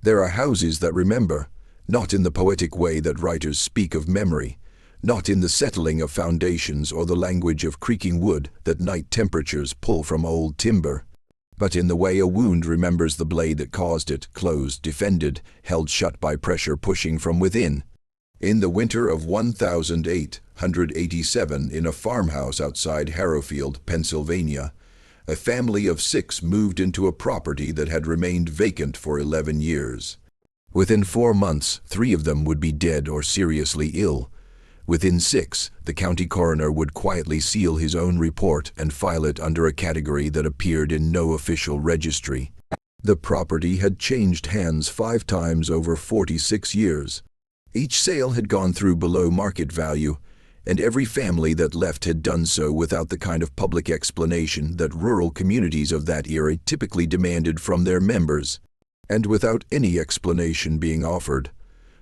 There are houses that remember, not in the poetic way that writers speak of memory, not in the settling of foundations or the language of creaking wood that night temperatures pull from old timber, but in the way a wound remembers the blade that caused it, closed, defended, held shut by pressure pushing from within. In the winter of 1887, in a farmhouse outside Harrowfield, Pennsylvania, a family of 6 moved into a property that had remained vacant for 11 years. Within 4 months, 3 of them would be dead or seriously ill. Within 6, the county coroner would quietly seal his own report and file it under a category that appeared in no official registry. The property had changed hands 5 times over 46 years. Each sale had gone through below market value, and every family that left had done so without the kind of public explanation that rural communities of that era typically demanded from their members. And without any explanation being offered,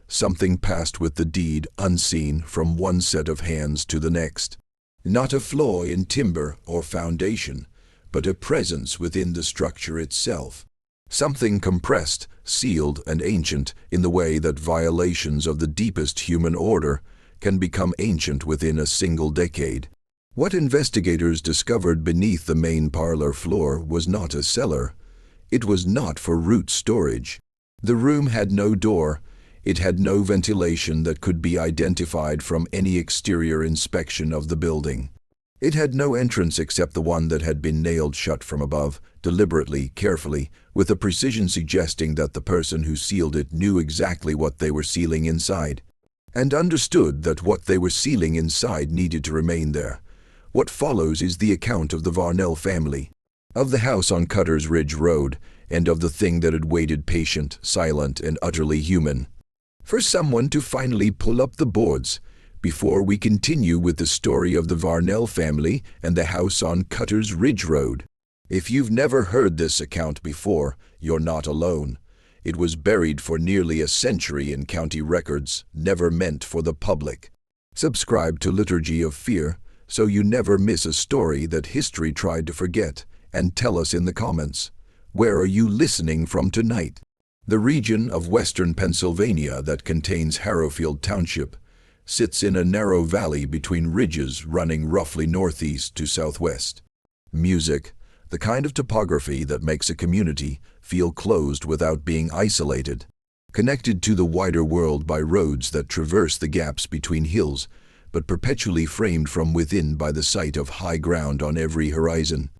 something passed with the deed unseen from one set of hands to the next. Not a flaw in timber or foundation, but a presence within the structure itself. Something compressed, sealed, and ancient in the way that violations of the deepest human order can become ancient within a single decade. What investigators discovered beneath the main parlor floor was not a cellar. It was not for root storage. The room had no door. It had no ventilation that could be identified from any exterior inspection of the building. It had no entrance except the one that had been nailed shut from above, deliberately, carefully, with a precision suggesting that the person who sealed it knew exactly what they were sealing inside, and understood that what they were sealing inside needed to remain there. What follows is the account of the Varnell family, of the house on Cutter's Ridge Road, and of the thing that had waited patient, silent, and utterly human, for someone to finally pull up the boards, before we continue with the story of the Varnell family and the house on Cutter's Ridge Road. If you've never heard this account before, you're not alone. It was buried for nearly a century in county records, never meant for the public. Subscribe to Liturgy of Fear so you never miss a story that history tried to forget, and tell us in the comments, where are you listening from tonight? The region of western Pennsylvania that contains Harrowfield Township sits in a narrow valley between ridges running roughly northeast to southwest. Music, the kind of topography that makes a community feel closed without being isolated, connected to the wider world by roads that traverse the gaps between hills, but perpetually framed from within by the sight of high ground on every horizon.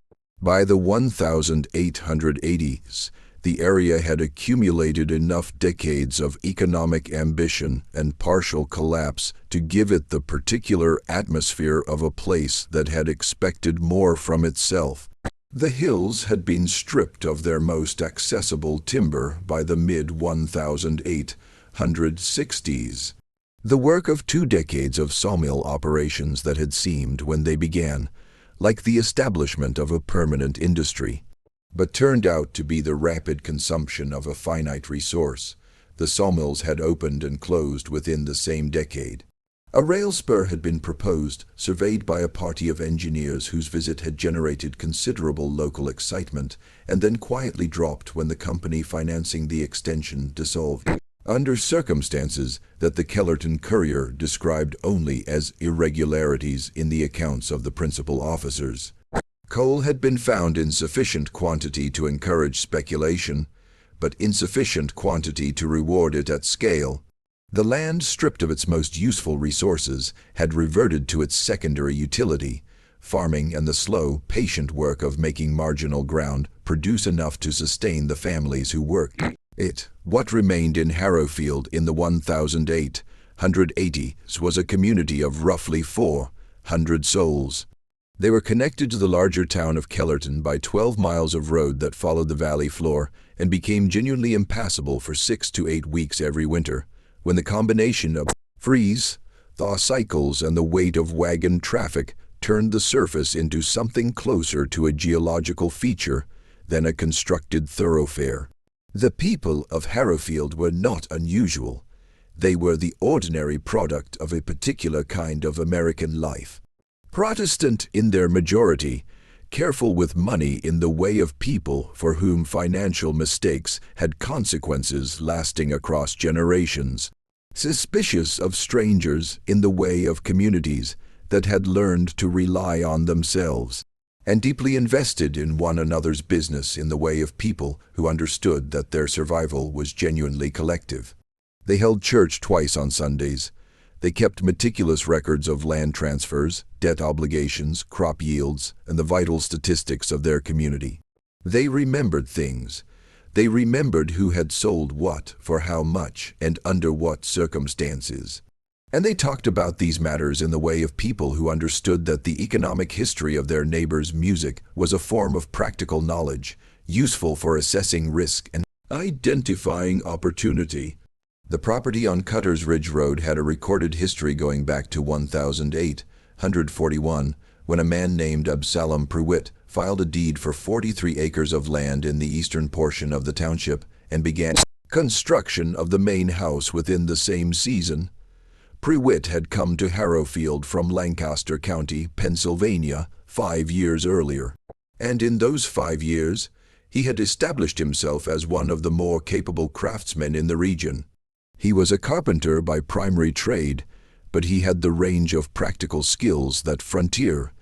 By the 1880s, the area had accumulated enough decades of economic ambition and partial collapse to give it the particular atmosphere of a place that had expected more from itself. The hills had been stripped of their most accessible timber by the mid-1860s. The work of 2 decades of sawmill operations that had seemed, when they began, like the establishment of a permanent industry, but turned out to be the rapid consumption of a finite resource. The sawmills had opened and closed within the same decade. A rail spur had been proposed, surveyed by a party of engineers whose visit had generated considerable local excitement, and then quietly dropped when the company financing the extension dissolved, under circumstances that the Kellerton Courier described only as irregularities in the accounts of the principal officers. Coal had been found in sufficient quantity to encourage speculation, but insufficient quantity to reward it at scale. The land, stripped of its most useful resources, had reverted to its secondary utility, farming and the slow, patient work of making marginal ground produce enough to sustain the families who worked it. What remained in Harrowfield in the 1880s was a community of roughly 400 souls. They were connected to the larger town of Kellerton by 12 miles of road that followed the valley floor and became genuinely impassable for 6 to 8 weeks every winter, when the combination of freeze, thaw cycles, and the weight of wagon traffic turned the surface into something closer to a geological feature than a constructed thoroughfare. The people of Harrowfield were not unusual. They were the ordinary product of a particular kind of American life. Protestant in their majority, careful with money in the way of people for whom financial mistakes had consequences lasting across generations, suspicious of strangers in the way of communities that had learned to rely on themselves, and deeply invested in one another's business in the way of people who understood that their survival was genuinely collective. They held church twice on Sundays. They kept meticulous records of land transfers, debt obligations, crop yields, and the vital statistics of their community. They remembered things. They remembered who had sold what, for how much, and under what circumstances. And they talked about these matters in the way of people who understood that the economic history of their neighbors' music was a form of practical knowledge, useful for assessing risk and identifying opportunity. The property on Cutter's Ridge Road had a recorded history going back to 1841, when a man named Absalom Pruitt filed a deed for 43 acres of land in the eastern portion of the township and began construction of the main house within the same season. Pruitt had come to Harrowfield from Lancaster County, Pennsylvania, 5 years earlier, and in those 5 years, he had established himself as one of the more capable craftsmen in the region. He was a carpenter by primary trade, but he had the range of practical skills that frontier,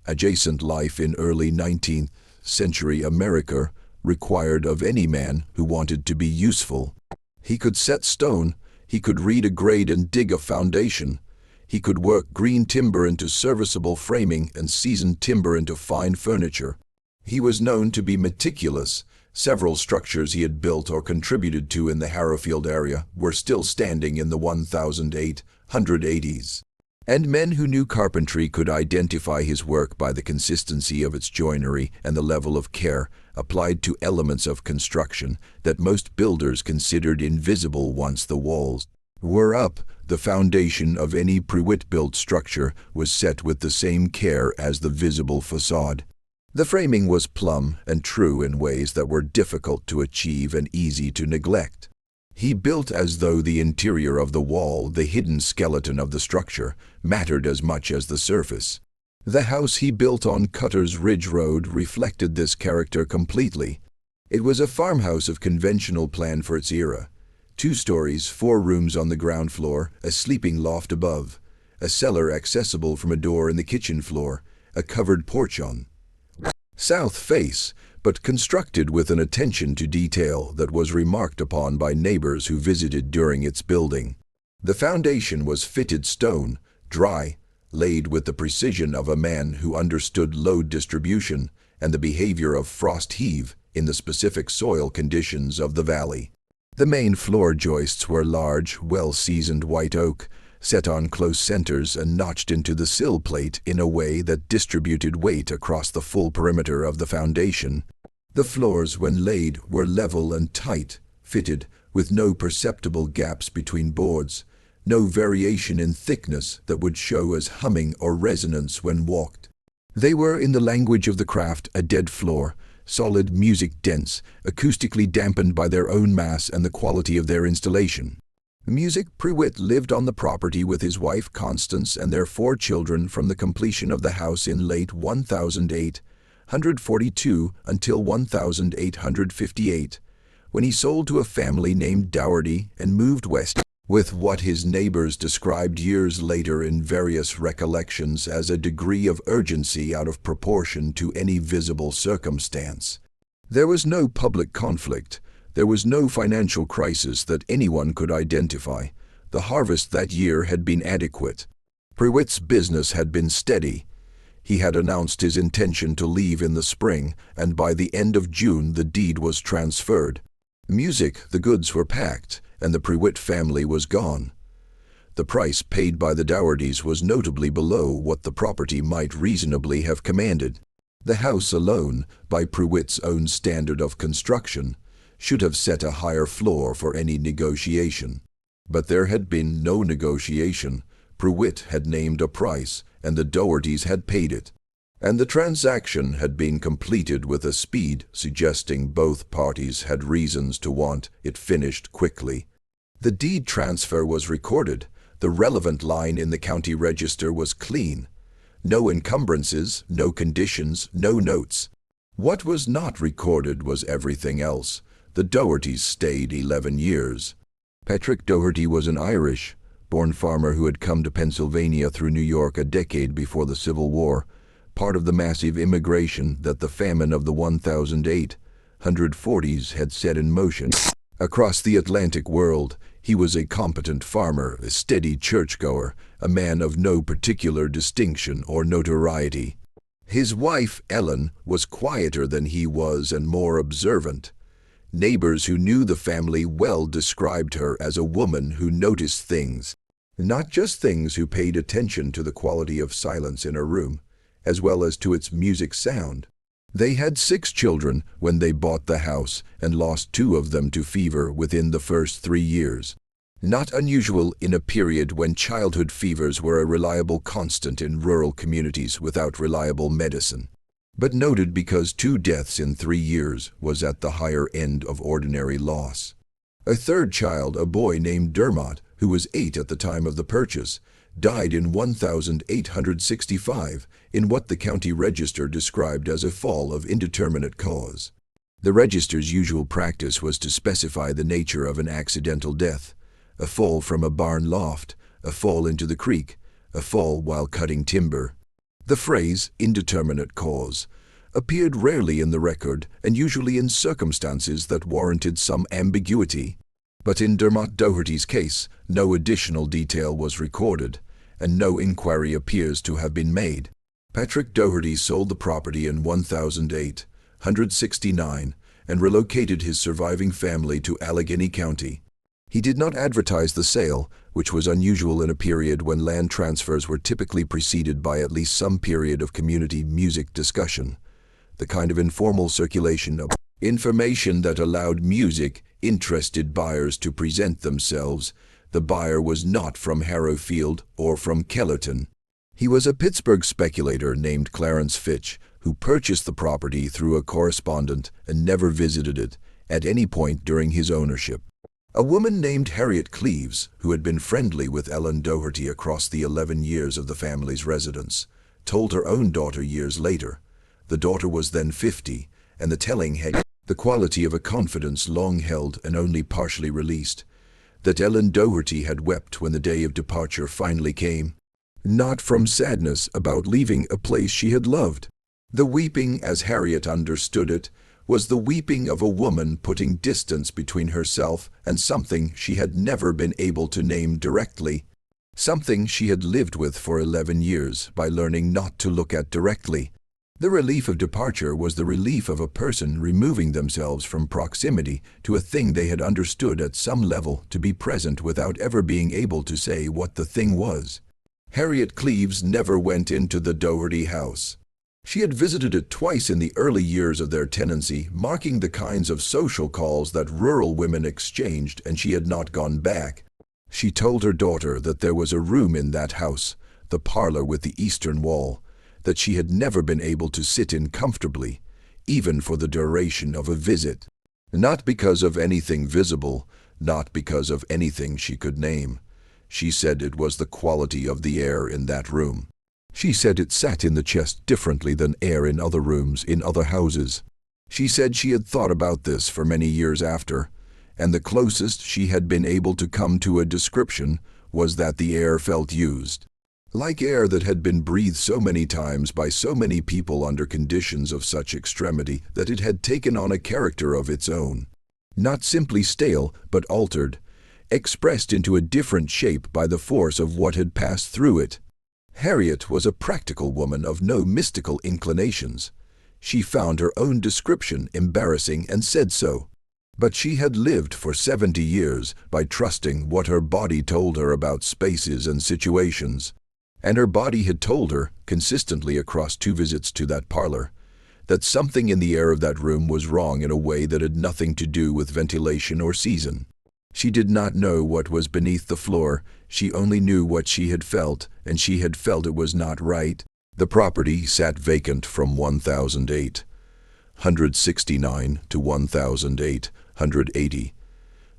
adjacent life in early 19th century America required of any man who wanted to be useful. He could set stone, he could read a grade and dig a foundation, he could work green timber into serviceable framing and seasoned timber into fine furniture. He was known to be meticulous. Several structures he had built or contributed to in the Harrowfield area were still standing in the 1880s. And men who knew carpentry could identify his work by the consistency of its joinery and the level of care applied to elements of construction that most builders considered invisible once the walls were up. The foundation of any Pruitt-built structure was set with the same care as the visible facade. The framing was plumb and true in ways that were difficult to achieve and easy to neglect. He built as though the interior of the wall, the hidden skeleton of the structure, mattered as much as the surface. The house he built on Cutter's Ridge Road reflected this character completely. It was a farmhouse of conventional plan for its era. 2 stories, 4 rooms on the ground floor, a sleeping loft above, a cellar accessible from a door in the kitchen floor, a covered porch on south face, but constructed with an attention to detail that was remarked upon by neighbors who visited during its building. The foundation was fitted stone, dry, laid with the precision of a man who understood load distribution and the behavior of frost heave in the specific soil conditions of the valley. The main floor joists were large, well-seasoned white oak, set on close centers and notched into the sill plate in a way that distributed weight across the full perimeter of the foundation. The floors, when laid, were level and tight, fitted, with no perceptible gaps between boards, no variation in thickness that would show as humming or resonance when walked. They were, in the language of the craft, a dead floor, solid, music dense, acoustically dampened by their own mass and the quality of their installation. Music Pruitt lived on the property with his wife Constance and their 4 children from the completion of the house in late 1842 until 1858, when he sold to a family named Dougherty and moved west, with what his neighbors described years later in various recollections as a degree of urgency out of proportion to any visible circumstance. There was no public conflict. There was no financial crisis that anyone could identify. The harvest that year had been adequate. Pruitt's business had been steady. He had announced his intention to leave in the spring, and by the end of June the deed was transferred. The goods were packed, and the Pruitt family was gone. The price paid by the Doughertys was notably below what the property might reasonably have commanded. The house alone, by Pruitt's own standard of construction, should have set a higher floor for any negotiation. But there had been no negotiation. Pruitt had named a price, and the Doughertys had paid it. And the transaction had been completed with a speed suggesting both parties had reasons to want it finished quickly. The deed transfer was recorded. The relevant line in the county register was clean. No encumbrances, no conditions, no notes. What was not recorded was everything else. The Dohertys stayed 11 years. Patrick Doherty was an Irish-born farmer who had come to Pennsylvania through New York a decade before the Civil War, part of the massive immigration that the famine of the 1840s had set in motion. Across the Atlantic world, he was a competent farmer, a steady churchgoer, a man of no particular distinction or notoriety. His wife, Ellen, was quieter than he was and more observant. Neighbors who knew the family well described her as a woman who noticed things, not just things, who paid attention to the quality of silence in her room, as well as to its music sound. They had 6 children when they bought the house and lost 2 of them to fever within the first 3 years. Not unusual in a period when childhood fevers were a reliable constant in rural communities without reliable medicine, but noted because 2 deaths in 3 years was at the higher end of ordinary loss. A third child, a boy named Dermot, who was 8 at the time of the purchase, died in 1865 in what the county register described as a fall of indeterminate cause. The register's usual practice was to specify the nature of an accidental death: a fall from a barn loft, a fall into the creek, a fall while cutting timber. The phrase "indeterminate cause" appeared rarely in the record and usually in circumstances that warranted some ambiguity. But in Dermot Doherty's case, no additional detail was recorded, and no inquiry appears to have been made. Patrick Doherty sold the property in 1869 and relocated his surviving family to Allegheny County. He did not advertise the sale, which was unusual in a period when land transfers were typically preceded by at least some period of community music discussion, the kind of informal circulation of information that allowed music-interested buyers to present themselves. The buyer was not from Harrowfield or from Kellerton. He was a Pittsburgh speculator named Clarence Fitch, who purchased the property through a correspondent and never visited it at any point during his ownership. A woman named Harriet Cleves, who had been friendly with Ellen Doherty across the 11 years of the family's residence, told her own daughter years later. The daughter was then 50, and the telling had the quality of a confidence long held and only partially released, that Ellen Doherty had wept when the day of departure finally came, not from sadness about leaving a place she had loved. The weeping, as Harriet understood it, was the weeping of a woman putting distance between herself and something she had never been able to name directly, something she had lived with for 11 years by learning not to look at directly. The relief of departure was the relief of a person removing themselves from proximity to a thing they had understood at some level to be present without ever being able to say what the thing was. Harriet Cleves never went into the Doherty house. She had visited it twice in the early years of their tenancy, marking the kinds of social calls that rural women exchanged, and she had not gone back. She told her daughter that there was a room in that house, the parlor with the eastern wall, that she had never been able to sit in comfortably, even for the duration of a visit. Not because of anything visible, not because of anything she could name. She said it was the quality of the air in that room. She said it sat in the chest differently than air in other rooms in other houses. She said she had thought about this for many years after, and the closest she had been able to come to a description was that the air felt used, like air that had been breathed so many times by so many people under conditions of such extremity that it had taken on a character of its own, not simply stale but altered, expressed into a different shape by the force of what had passed through it. Harriet was a practical woman of no mystical inclinations. She found her own description embarrassing and said so. But she had lived for 70 years by trusting what her body told her about spaces and situations. And her body had told her, consistently across 2 visits to that parlor, that something in the air of that room was wrong in a way that had nothing to do with ventilation or season. She did not know what was beneath the floor, she only knew what she had felt, and she had felt it was not right. The property sat vacant from 1869 to 1880,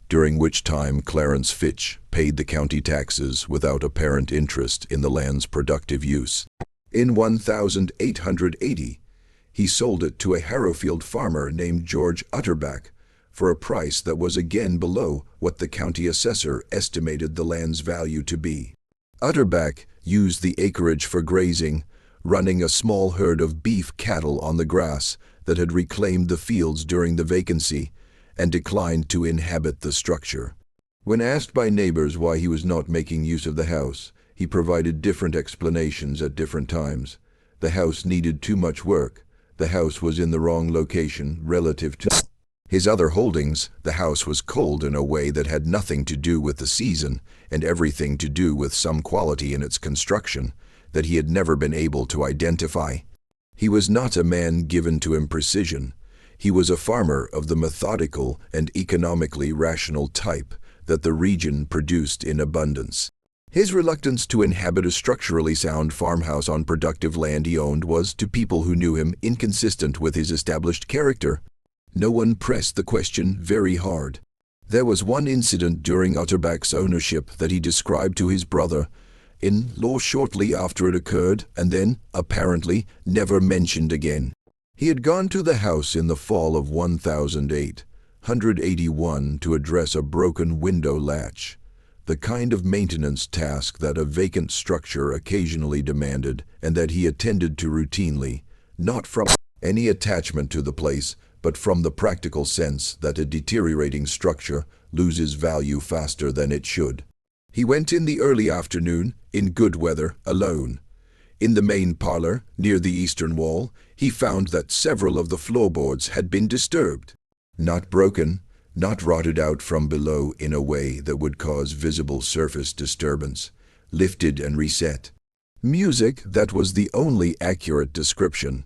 during which time Clarence Fitch paid the county taxes without apparent interest in the land's productive use. In 1880, he sold it to a Harrowfield farmer named George Utterback for a price that was again below what the county assessor estimated the land's value to be. Utterback used the acreage for grazing, running a small herd of beef cattle on the grass that had reclaimed the fields during the vacancy, and declined to inhabit the structure. When asked by neighbors why he was not making use of the house, he provided different explanations at different times. The house needed too much work. The house was in the wrong location relative to his other holdings. The house was cold in a way that had nothing to do with the season and everything to do with some quality in its construction that he had never been able to identify. He was not a man given to imprecision. He was a farmer of the methodical and economically rational type that the region produced in abundance. His reluctance to inhabit a structurally sound farmhouse on productive land he owned was, to people who knew him, inconsistent with his established character. No one pressed the question very hard. There was one incident during Utterback's ownership that he described to his brother-in-law shortly after it occurred, and then, apparently, never mentioned again. He had gone to the house in the fall of 1881 to address a broken window latch, the kind of maintenance task that a vacant structure occasionally demanded and that he attended to routinely, not from any attachment to the place, but from the practical sense that a deteriorating structure loses value faster than it should. He went in the early afternoon, in good weather, alone. In the main parlor, near the eastern wall, he found that several of the floorboards had been disturbed. Not broken, not rotted out from below in a way that would cause visible surface disturbance, lifted and reset. Music, that was the only accurate description.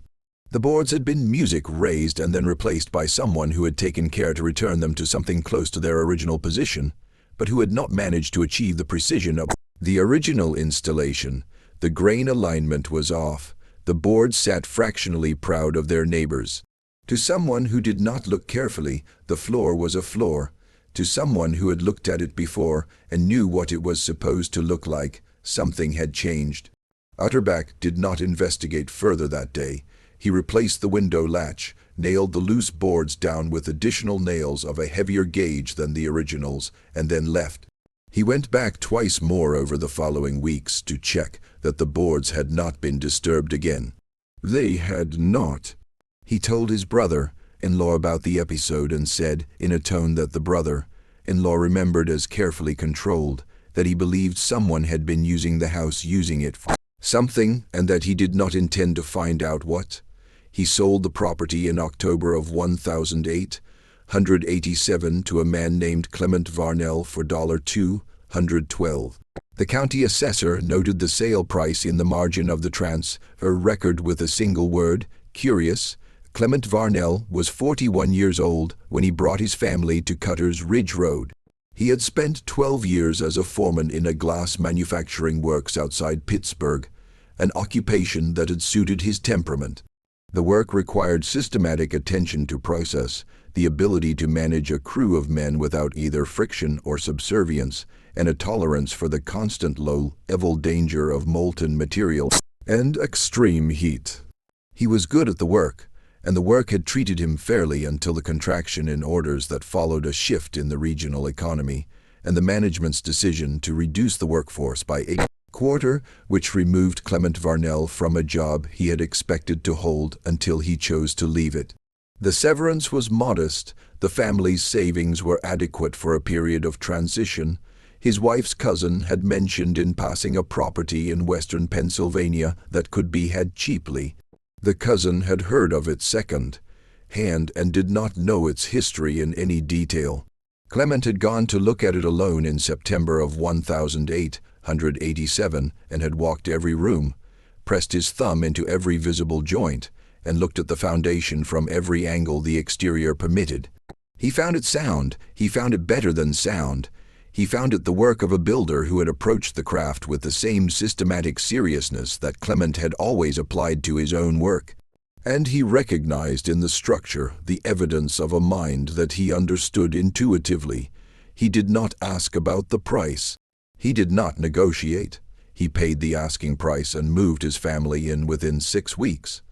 The boards had been music raised and then replaced by someone who had taken care to return them to something close to their original position, but who had not managed to achieve the precision of the original installation. The grain alignment was off. The boards sat fractionally proud of their neighbors. To someone who did not look carefully, the floor was a floor. To someone who had looked at it before and knew what it was supposed to look like, something had changed. Utterback did not investigate further that day. He replaced the window latch, nailed the loose boards down with additional nails of a heavier gauge than the originals, and then left. He went back twice more over the following weeks to check that the boards had not been disturbed again. They had not. He told his brother-in-law about the episode and said, in a tone that the brother-in-law remembered as carefully controlled, that he believed someone had been using the house, using it for something, and that he did not intend to find out what. He sold the property in October of 1887 to a man named Clement Varnell for $212. The county assessor noted the sale price in the margin of the transfer record with a single word, curious. Clement Varnell was 41 years old when he brought his family to Cutter's Ridge Road. He had spent 12 years as a foreman in a glass manufacturing works outside Pittsburgh, an occupation that had suited his temperament. The work required systematic attention to process, the ability to manage a crew of men without either friction or subservience, and a tolerance for the constant low-level danger of molten material and extreme heat. He was good at the work, and the work had treated him fairly until the contraction in orders that followed a shift in the regional economy, and the management's decision to reduce the workforce by a quarter, which removed Clement Varnell from a job he had expected to hold until he chose to leave it. The severance was modest. The family's savings were adequate for a period of transition. His wife's cousin had mentioned in passing a property in western Pennsylvania that could be had cheaply. The cousin had heard of it second-hand and did not know its history in any detail. Clement had gone to look at it alone in September of 1887 and had walked every room, pressed his thumb into every visible joint, and looked at the foundation from every angle the exterior permitted. He found it sound. He found it better than sound. He found it the work of a builder who had approached the craft with the same systematic seriousness that Clement had always applied to his own work. And he recognized in the structure the evidence of a mind that he understood intuitively. He did not ask about the price. He did not negotiate. He paid the asking price and moved his family in within 6 weeks.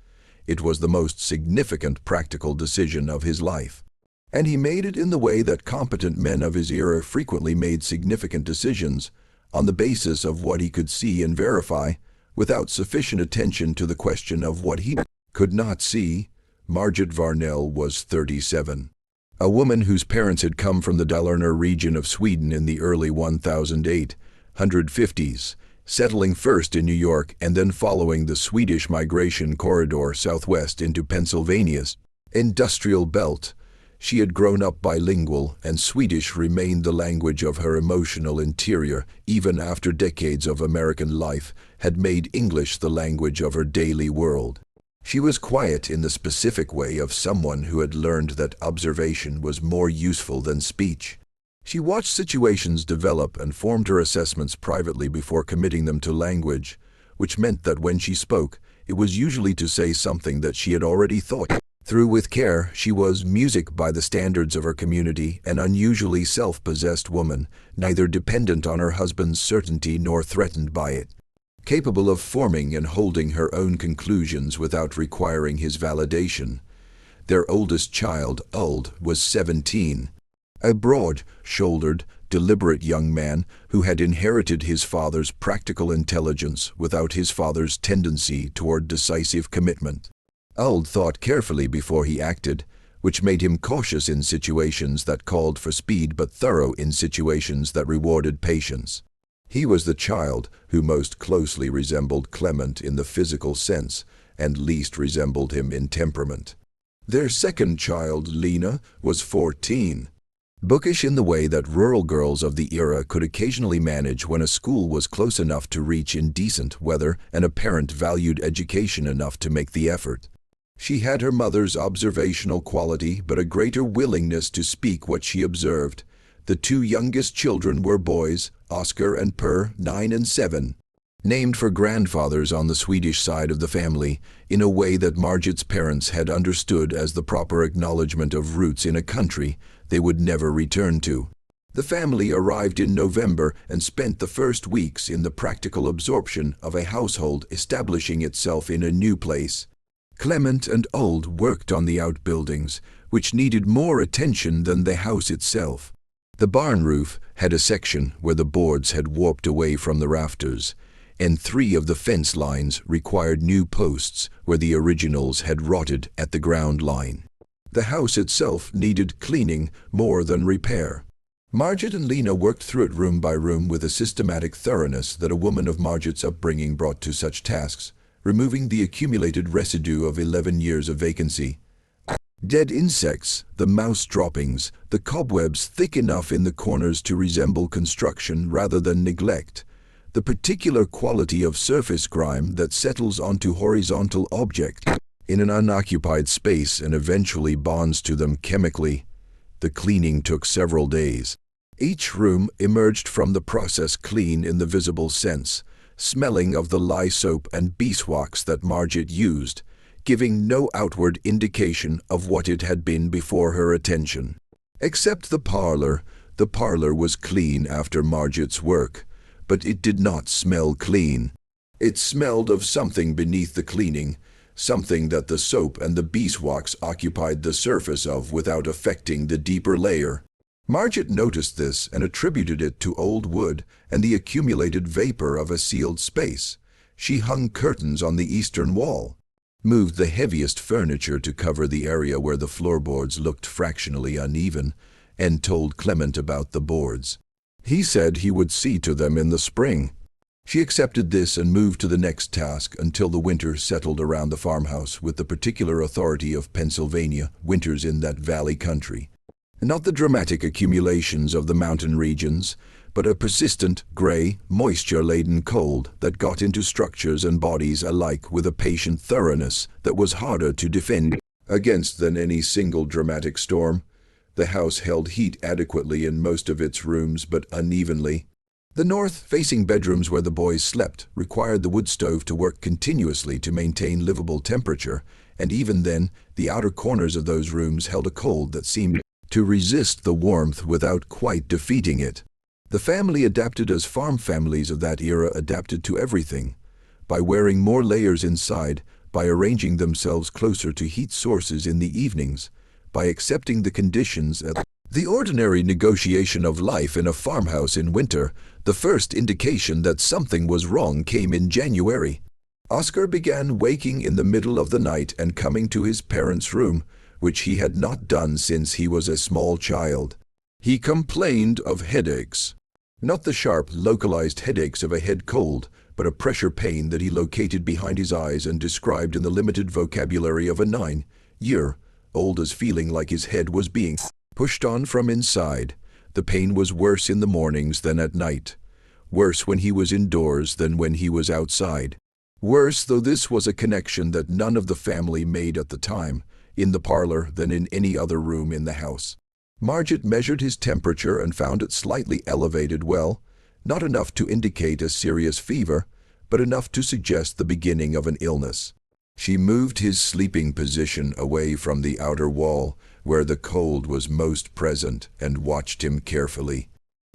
It was the most significant practical decision of his life. And he made it in the way that competent men of his era frequently made significant decisions, on the basis of what he could see and verify, without sufficient attention to the question of what he could not see. Margit Varnell was 37. A woman whose parents had come from the Dalarna region of Sweden in the early 1850s, settling first in New York and then following the Swedish migration corridor southwest into Pennsylvania's industrial belt. She had grown up bilingual, and Swedish remained the language of her emotional interior, even after decades of American life had made English the language of her daily world. She was quiet in the specific way of someone who had learned that observation was more useful than speech. She watched situations develop and formed her assessments privately before committing them to language, which meant that when she spoke, it was usually to say something that she had already thought through with care. She was music by the standards of her community, an unusually self-possessed woman, neither dependent on her husband's certainty nor threatened by it. Capable of forming and holding her own conclusions without requiring his validation. Their oldest child, Uld, was 17. A broad-shouldered, deliberate young man who had inherited his father's practical intelligence without his father's tendency toward decisive commitment. Uld thought carefully before he acted, which made him cautious in situations that called for speed but thorough in situations that rewarded patience. He was the child who most closely resembled Clement in the physical sense and least resembled him in temperament. Their second child, Lena, was 14. Bookish in the way that rural girls of the era could occasionally manage when a school was close enough to reach in decent weather and a parent valued education enough to make the effort. She had her mother's observational quality but a greater willingness to speak what she observed. The two youngest children were boys, Oscar and Per, 9 and 7. Named for grandfathers on the Swedish side of the family, in a way that Margit's parents had understood as the proper acknowledgement of roots in a country they would never return to. The family arrived in November and spent the first weeks in the practical absorption of a household establishing itself in a new place. Clement and Uld worked on the outbuildings, which needed more attention than the house itself. The barn roof had a section where the boards had warped away from the rafters, and 3 of the fence lines required new posts where the originals had rotted at the ground line. The house itself needed cleaning more than repair. Margit and Lena worked through it room by room with a systematic thoroughness that a woman of Margit's upbringing brought to such tasks, removing the accumulated residue of 11 years of vacancy. Dead insects, the mouse droppings, the cobwebs thick enough in the corners to resemble construction rather than neglect, the particular quality of surface grime that settles onto horizontal objects in an unoccupied space and eventually bonds to them chemically. The cleaning took several days. Each room emerged from the process clean in the visible sense, smelling of the lye soap and beeswax that Margit used, giving no outward indication of what it had been before her attention. Except the parlor was clean after Margit's work, but it did not smell clean. It smelled of something beneath the cleaning, something that the soap and the beeswax occupied the surface of without affecting the deeper layer. Margit noticed this and attributed it to old wood and the accumulated vapor of a sealed space. She hung curtains on the eastern wall, moved the heaviest furniture to cover the area where the floorboards looked fractionally uneven, and told Clement about the boards. He said he would see to them in the spring. She accepted this and moved to the next task until the winter settled around the farmhouse with the particular authority of Pennsylvania winters in that valley country. Not the dramatic accumulations of the mountain regions, but a persistent, gray, moisture-laden cold that got into structures and bodies alike with a patient thoroughness that was harder to defend against than any single dramatic storm. The house held heat adequately in most of its rooms, but unevenly. The north-facing bedrooms where the boys slept required the wood stove to work continuously to maintain livable temperature, and even then, the outer corners of those rooms held a cold that seemed to resist the warmth without quite defeating it. The family adapted as farm families of that era adapted to everything, by wearing more layers inside, by arranging themselves closer to heat sources in the evenings, by accepting the conditions at the ordinary negotiation of life in a farmhouse in winter. The first indication that something was wrong came in January. Oscar began waking in the middle of the night and coming to his parents' room, which he had not done since he was a small child. He complained of headaches. Not the sharp, localized headaches of a head cold, but a pressure pain that he located behind his eyes and described in the limited vocabulary of a 9-year-old as feeling like his head was being pushed on from inside. The pain was worse in the mornings than at night. Worse when he was indoors than when he was outside. Worse, though this was a connection that none of the family made at the time, in the parlor than in any other room in the house. Margaret measured his temperature and found it slightly elevated, well, not enough to indicate a serious fever, but enough to suggest the beginning of an illness. She moved his sleeping position away from the outer wall, where the cold was most present, and watched him carefully.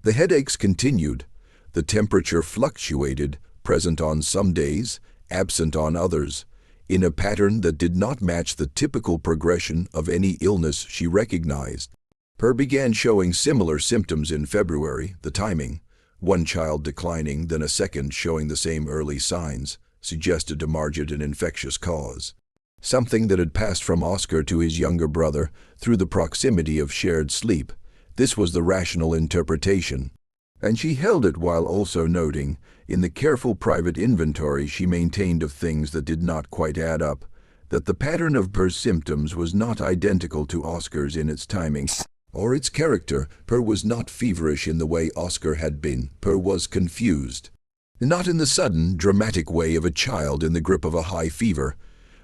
The headaches continued. The temperature fluctuated, present on some days, absent on others, in a pattern that did not match the typical progression of any illness she recognized. Per began showing similar symptoms in February. The timing, one child declining, then a second showing the same early signs, suggested to Margaret an infectious cause. Something that had passed from Oscar to his younger brother through the proximity of shared sleep. This was the rational interpretation, and she held it while also noting, in the careful private inventory she maintained of things that did not quite add up, that the pattern of Per's symptoms was not identical to Oscar's in its timing or its character. Per was not feverish in the way Oscar had been. Per was confused. Not in the sudden, dramatic way of a child in the grip of a high fever,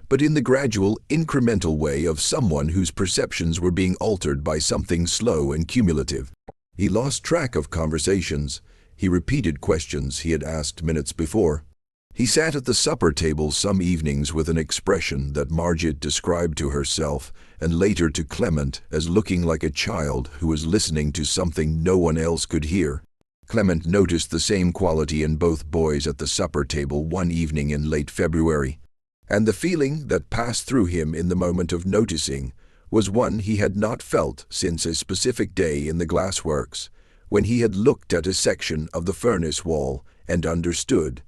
but in the gradual, incremental way of someone whose perceptions were being altered by something slow and cumulative. He lost track of conversations. He repeated questions he had asked minutes before. He sat at the supper table some evenings with an expression that Margaret described to herself and later to Clement as looking like a child who was listening to something no one else could hear. Clement noticed the same quality in both boys at the supper table one evening in late February, and the feeling that passed through him in the moment of noticing was one he had not felt since a specific day in the glassworks, when he had looked at a section of the furnace wall and understood,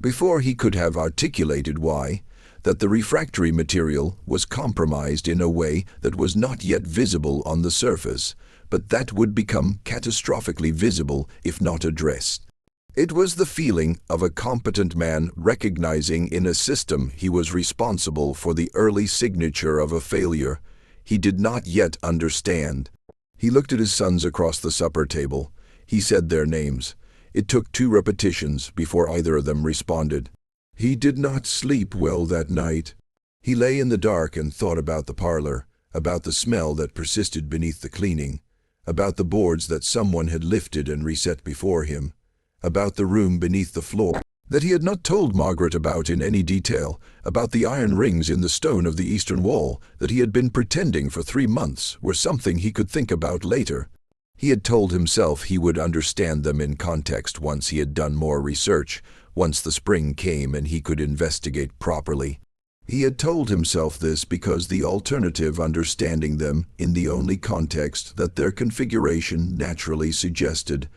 before he could have articulated why, that the refractory material was compromised in a way that was not yet visible on the surface, but that would become catastrophically visible if not addressed. It was the feeling of a competent man recognizing in a system he was responsible for the early signature of a failure he did not yet understand. He looked at his sons across the supper table. He said their names. It took 2 repetitions before either of them responded. He did not sleep well that night. He lay in the dark and thought about the parlor, about the smell that persisted beneath the cleaning, about the boards that someone had lifted and reset before him, about the room beneath the floor that he had not told Margaret about in any detail, about the iron rings in the stone of the eastern wall that he had been pretending for 3 months were something he could think about later. He had told himself he would understand them in context once he had done more research, once the spring came and he could investigate properly. He had told himself this because the alternative, understanding them in the only context that their configuration naturally suggested,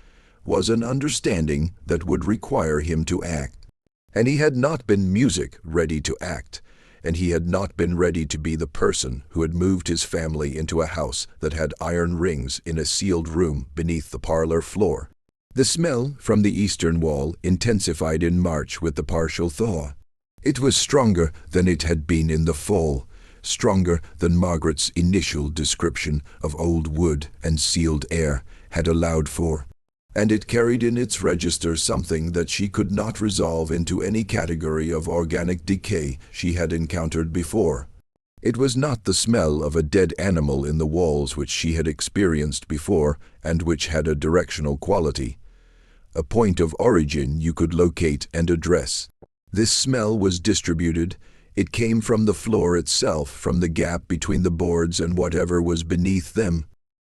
was an understanding that would require him to act. And he had not been music ready to act, and he had not been ready to be the person who had moved his family into a house that had iron rings in a sealed room beneath the parlor floor. The smell from the eastern wall intensified in March with the partial thaw. It was stronger than it had been in the fall, stronger than Margaret's initial description of old wood and sealed air had allowed for, and it carried in its register something that she could not resolve into any category of organic decay she had encountered before. It was not the smell of a dead animal in the walls which she had experienced before and which had a directional quality, a point of origin you could locate and address. This smell was distributed. It came from the floor itself, from the gap between the boards and whatever was beneath them.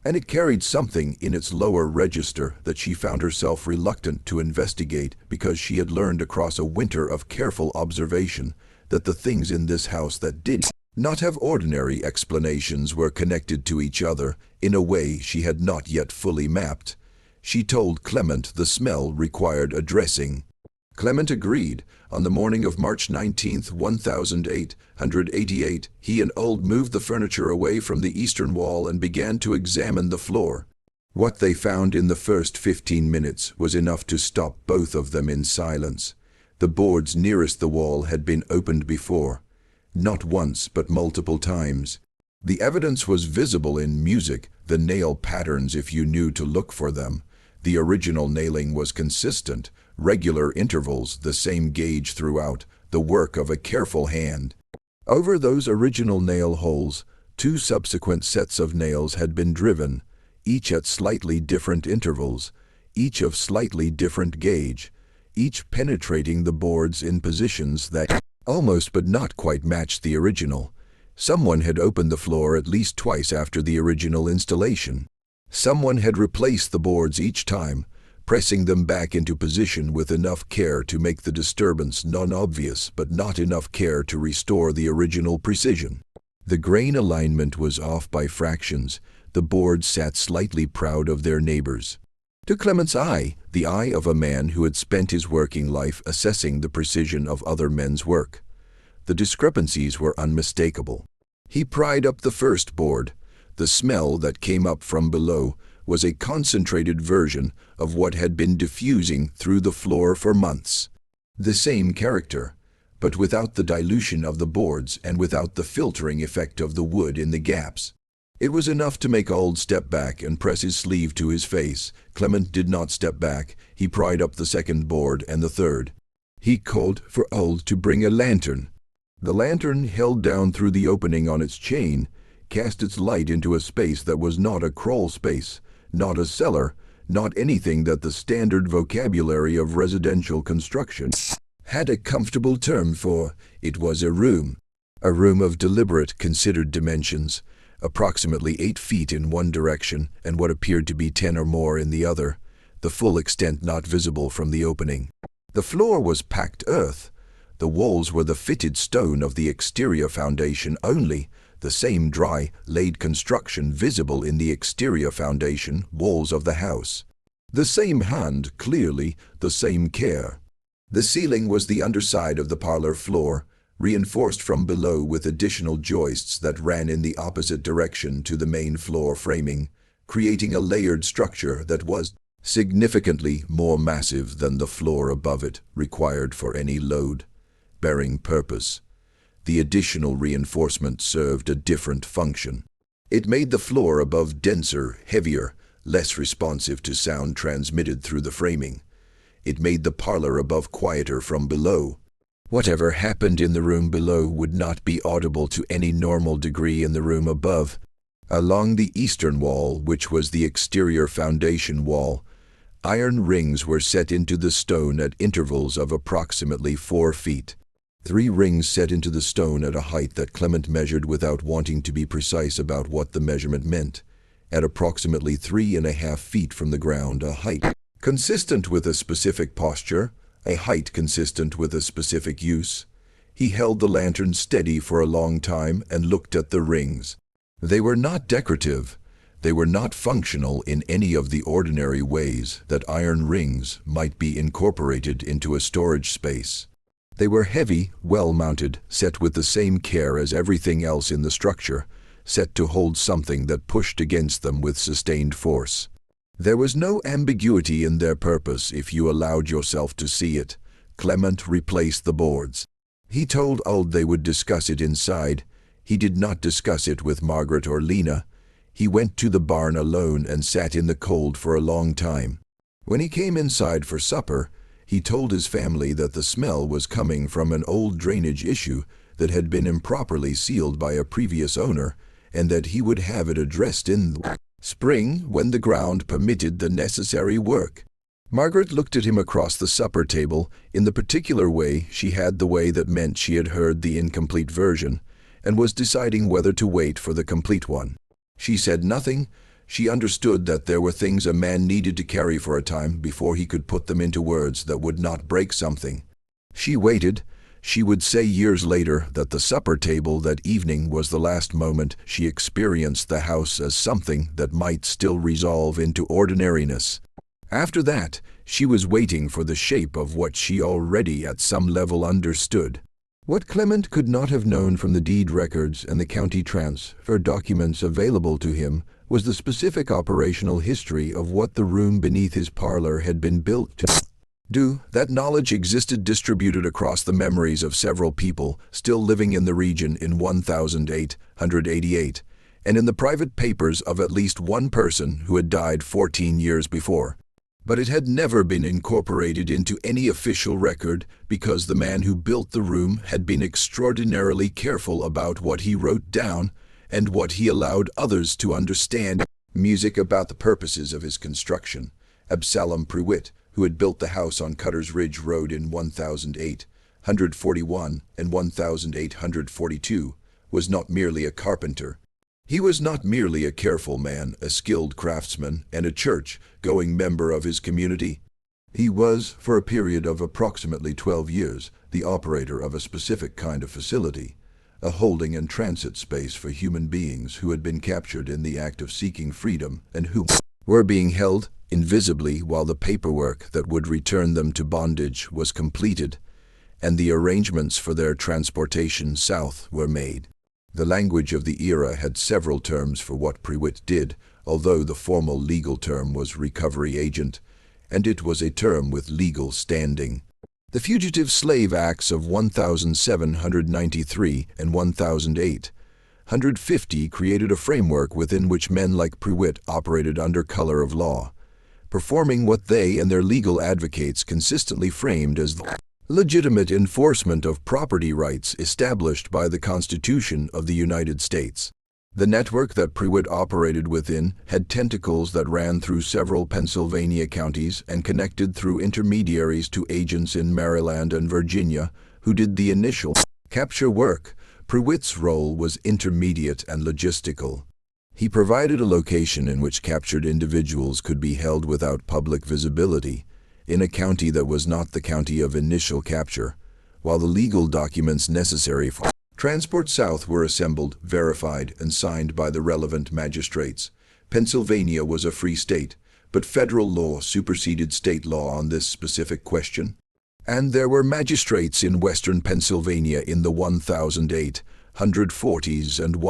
and it carried something in its lower register that she found herself reluctant to investigate because she had learned across a winter of careful observation that the things in this house that did not have ordinary explanations were connected to each other in a way she had not yet fully mapped. She told Clement the smell required addressing. Clement agreed. On the morning of March 19, 1888, he and Old moved the furniture away from the eastern wall and began to examine the floor. What they found in the first 15 minutes was enough to stop both of them in silence. The boards nearest the wall had been opened before. Not once, but multiple times. The evidence was visible in music, the nail patterns if you knew to look for them. The original nailing was consistent, regular intervals, the same gauge throughout, the work of a careful hand. Over those original nail holes, 2 subsequent sets of nails had been driven, each at slightly different intervals, each of slightly different gauge, each penetrating the boards in positions that almost but not quite matched the original. Someone had opened the floor at least twice after the original installation. Someone had replaced the boards each time, pressing them back into position with enough care to make the disturbance non-obvious but not enough care to restore the original precision. The grain alignment was off by fractions. The boards sat slightly proud of their neighbors. To Clement's eye, the eye of a man who had spent his working life assessing the precision of other men's work, the discrepancies were unmistakable. He pried up the first board. The smell that came up from below was a concentrated version of what had been diffusing through the floor for months. The same character, but without the dilution of the boards and without the filtering effect of the wood in the gaps. It was enough to make Old step back and press his sleeve to his face. Clement did not step back. He pried up the second board and the third. He called for Old to bring a lantern. The lantern, held down through the opening on its chain, cast its light into a space that was not a crawl space, not a cellar, not anything that the standard vocabulary of residential construction had a comfortable term for. It was a room of deliberate, considered dimensions, approximately 8 feet in one direction and what appeared to be 10 or more in the other, the full extent not visible from the opening. The floor was packed earth. The walls were the fitted stone of the exterior foundation only, the same dry, laid construction visible in the exterior foundation walls of the house. The same hand, clearly, the same care. The ceiling was the underside of the parlor floor, reinforced from below with additional joists that ran in the opposite direction to the main floor framing, creating a layered structure that was significantly more massive than the floor above it required for any load-bearing purpose. The additional reinforcement served a different function. It made the floor above denser, heavier, less responsive to sound transmitted through the framing. It made the parlor above quieter from below. Whatever happened in the room below would not be audible to any normal degree in the room above. Along the eastern wall, which was the exterior foundation wall, iron rings were set into the stone at intervals of approximately 4 feet. 3 rings set into the stone at a height that Clement measured without wanting to be precise about what the measurement meant. At approximately 3.5 feet from the ground, a height consistent with a specific posture, a height consistent with a specific use. He held the lantern steady for a long time and looked at the rings. They were not decorative. They were not functional in any of the ordinary ways that iron rings might be incorporated into a storage space. They were heavy, well-mounted, set with the same care as everything else in the structure, set to hold something that pushed against them with sustained force. There was no ambiguity in their purpose if you allowed yourself to see it. Clement replaced the boards. He told Old they would discuss it inside. He did not discuss it with Margaret or Lena. He went to the barn alone and sat in the cold for a long time. When he came inside for supper, he told his family that the smell was coming from an old drainage issue that had been improperly sealed by a previous owner, and that he would have it addressed in the spring when the ground permitted the necessary work. Margaret looked at him across the supper table in the particular way she had, the way that meant she had heard the incomplete version, and was deciding whether to wait for the complete one. She said nothing. She understood that there were things a man needed to carry for a time before he could put them into words that would not break something. She waited. She would say years later that the supper table that evening was the last moment she experienced the house as something that might still resolve into ordinariness. After that, she was waiting for the shape of what she already at some level understood. What Clement could not have known from the deed records and the county transfer documents available to him was the specific operational history of what the room beneath his parlor had been built to do. That knowledge existed distributed across the memories of several people still living in the region in 1888, and in the private papers of at least one person who had died 14 years before. But it had never been incorporated into any official record because the man who built the room had been extraordinarily careful about what he wrote down and what he allowed others to understand. Music about the purposes of his construction. Absalom Prewitt, who had built the house on Cutter's Ridge Road in 1841 and 1842, was not merely a carpenter. He was not merely a careful man, a skilled craftsman, and a church-going member of his community. He was, for a period of approximately 12 years, the operator of a specific kind of facility, a holding and transit space for human beings who had been captured in the act of seeking freedom and who were being held invisibly while the paperwork that would return them to bondage was completed, and the arrangements for their transportation south were made. The language of the era had several terms for what Prewitt did, although the formal legal term was recovery agent, and it was a term with legal standing. The Fugitive Slave Acts of 1793 and 1850 created a framework within which men like Prewitt operated under color of law, performing what they and their legal advocates consistently framed as the legitimate enforcement of property rights established by the Constitution of the United States. The network that Prewitt operated within had tentacles that ran through several Pennsylvania counties and connected through intermediaries to agents in Maryland and Virginia who did the initial capture work. Prewitt's role was intermediate and logistical. He provided a location in which captured individuals could be held without public visibility, in a county that was not the county of initial capture, while the legal documents necessary for transport south were assembled, verified, and signed by the relevant magistrates. Pennsylvania was a free state, but federal law superseded state law on this specific question. And there were magistrates in western Pennsylvania in the 1840s and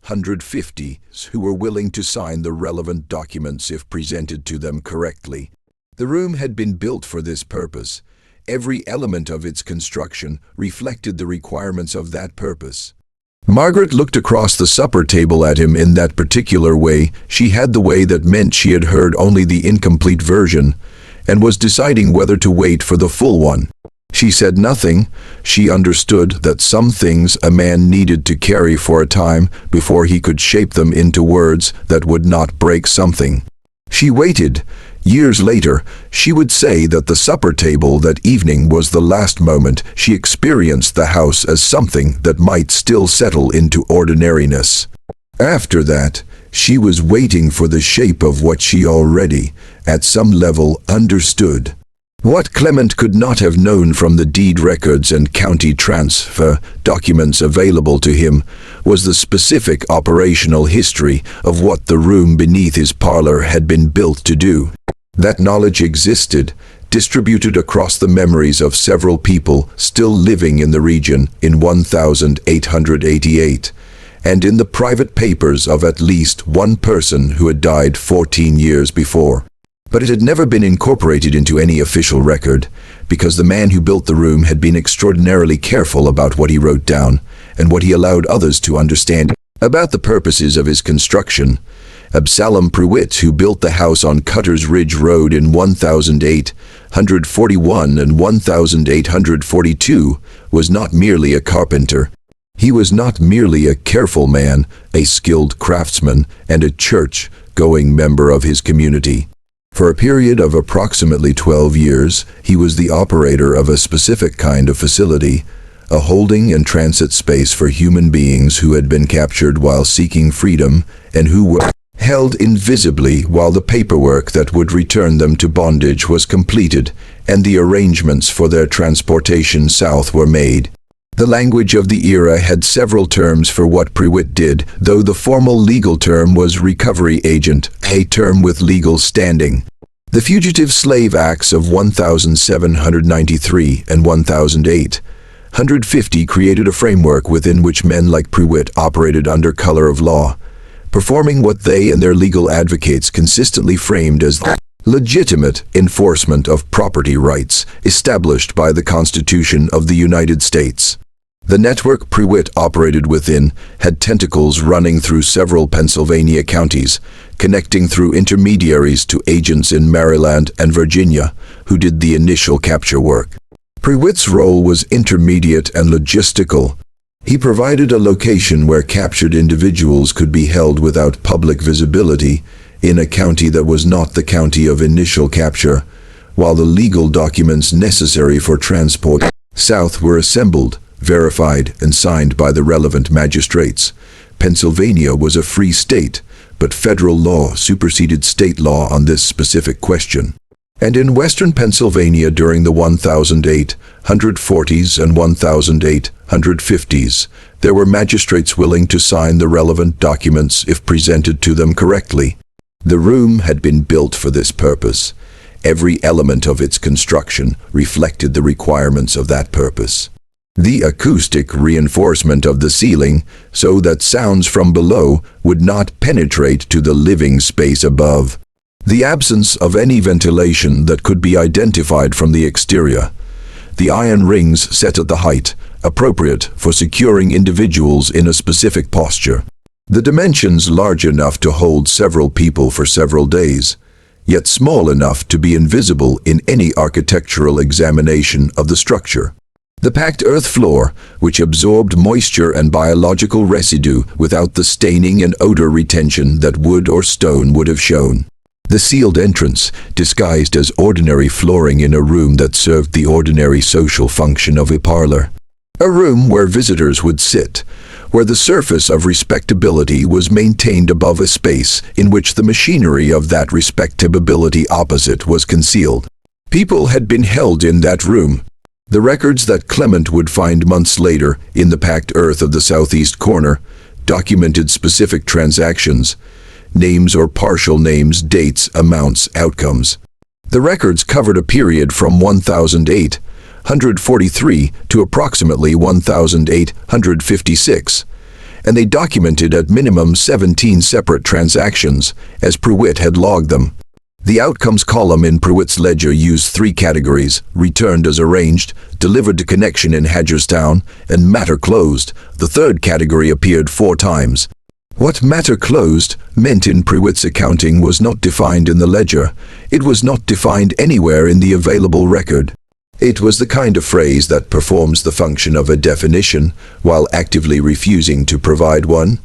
1850s who were willing to sign the relevant documents if presented to them correctly. The room had been built for this purpose. Every element of its construction reflected the requirements of that purpose. Margaret looked across the supper table at him in that particular way. She had the way that meant she had heard only the incomplete version, and was deciding whether to wait for the full one. She said nothing. She understood that some things a man needed to carry for a time before he could shape them into words that would not break something. She waited. Years later, she would say that the supper table that evening was the last moment she experienced the house as something that might still settle into ordinariness. After that, she was waiting for the shape of what she already, at some level, understood. What Clement could not have known from the deed records and county transfer documents available to him was the specific operational history of what the room beneath his parlor had been built to do. That knowledge existed, distributed across the memories of several people still living in the region in 1888, and in the private papers of at least one person who had died 14 years before. But it had never been incorporated into any official record, because the man who built the room had been extraordinarily careful about what he wrote down and what he allowed others to understand about the purposes of his construction. Absalom Prewitt, who built the house on Cutter's Ridge Road in 1841 and 1842, was not merely a carpenter. He was not merely a careful man, a skilled craftsman, and a church-going member of his community. For a period of approximately 12 years, he was the operator of a specific kind of facility, a holding and transit space for human beings who had been captured while seeking freedom and who were held invisibly while the paperwork that would return them to bondage was completed and the arrangements for their transportation south were made. The language of the era had several terms for what Prewitt did, though the formal legal term was recovery agent, a term with legal standing. The Fugitive Slave Acts of 1793 and 1850 created a framework within which men like Prewitt operated under color of law, performing what they and their legal advocates consistently framed as the legitimate enforcement of property rights established by the Constitution of the United States. The network Prewitt operated within had tentacles running through several Pennsylvania counties, connecting through intermediaries to agents in Maryland and Virginia who did the initial capture work. Prewitt's role was intermediate and logistical. He provided a location where captured individuals could be held without public visibility in a county that was not the county of initial capture, while the legal documents necessary for transport south were assembled, verified, and signed by the relevant magistrates. Pennsylvania was a free state, but federal law superseded state law on this specific question. And in western Pennsylvania during the 1840s and 1850s, there were magistrates willing to sign the relevant documents if presented to them correctly. The room had been built for this purpose. Every element of its construction reflected the requirements of that purpose. The acoustic reinforcement of the ceiling, so that sounds from below would not penetrate to the living space above. The absence of any ventilation that could be identified from the exterior. The iron rings set at the height, appropriate for securing individuals in a specific posture. The dimensions large enough to hold several people for several days, yet small enough to be invisible in any architectural examination of the structure. The packed earth floor, which absorbed moisture and biological residue without the staining and odor retention that wood or stone would have shown. The sealed entrance, disguised as ordinary flooring in a room that served the ordinary social function of a parlor. A room where visitors would sit, where the surface of respectability was maintained above a space in which the machinery of that respectability opposite was concealed. People had been held in that room. The records that Clement would find months later in the packed earth of the southeast corner documented specific transactions, names or partial names, dates, amounts, outcomes. The records covered a period from 1843 to approximately 1856, and they documented at minimum 17 separate transactions, as Prewitt had logged them. The outcomes column in Prewitt's ledger used 3 categories: returned as arranged, delivered to connection in Hagerstown, and matter closed. The third category appeared 4 times. What matter closed meant in Prewitt's accounting was not defined in the ledger. It was not defined anywhere in the available record. It was the kind of phrase that performs the function of a definition while actively refusing to provide one.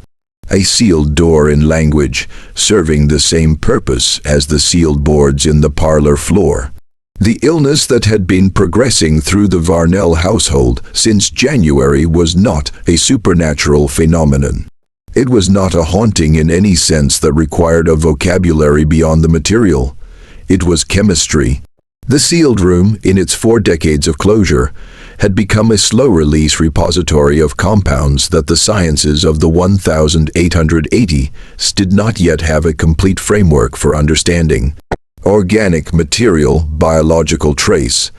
A sealed door in language, serving the same purpose as the sealed boards in the parlor floor. The illness that had been progressing through the Varnell household since January was not a supernatural phenomenon. It was not a haunting in any sense that required a vocabulary beyond the material. It was chemistry. The sealed room, in its 4 decades of closure, had become a slow-release repository of compounds that the sciences of the 1880s did not yet have a complete framework for understanding. Organic material, biological trace,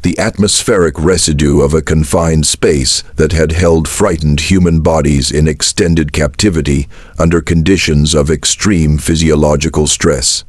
the atmospheric residue of a confined space that had held frightened human bodies in extended captivity under conditions of extreme physiological stress.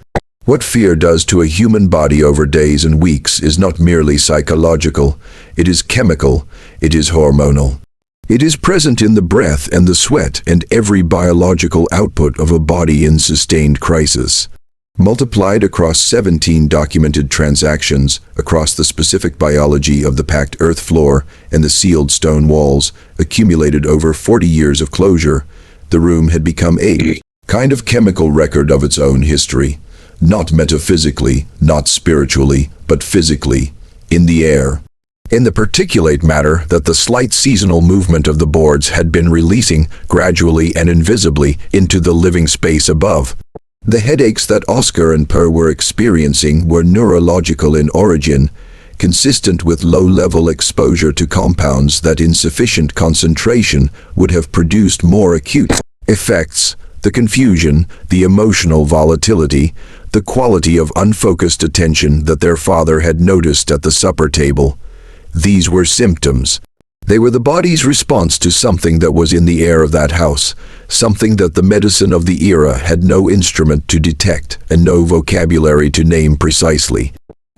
What fear does to a human body over days and weeks is not merely psychological, it is chemical, it is hormonal. It is present in the breath and the sweat and every biological output of a body in sustained crisis. Multiplied across 17 documented transactions across the specific biology of the packed earth floor and the sealed stone walls, accumulated over 40 years of closure, the room had become a kind of chemical record of its own history. Not metaphysically, not spiritually, but physically, in the air. In the particulate matter that the slight seasonal movement of the boards had been releasing gradually and invisibly into the living space above. The headaches that Oscar and Per were experiencing were neurological in origin, consistent with low-level exposure to compounds that in sufficient concentration would have produced more acute effects. The confusion, the emotional volatility, the quality of unfocused attention that their father had noticed at the supper table. These were symptoms. They were the body's response to something that was in the air of that house, something that the medicine of the era had no instrument to detect and no vocabulary to name precisely.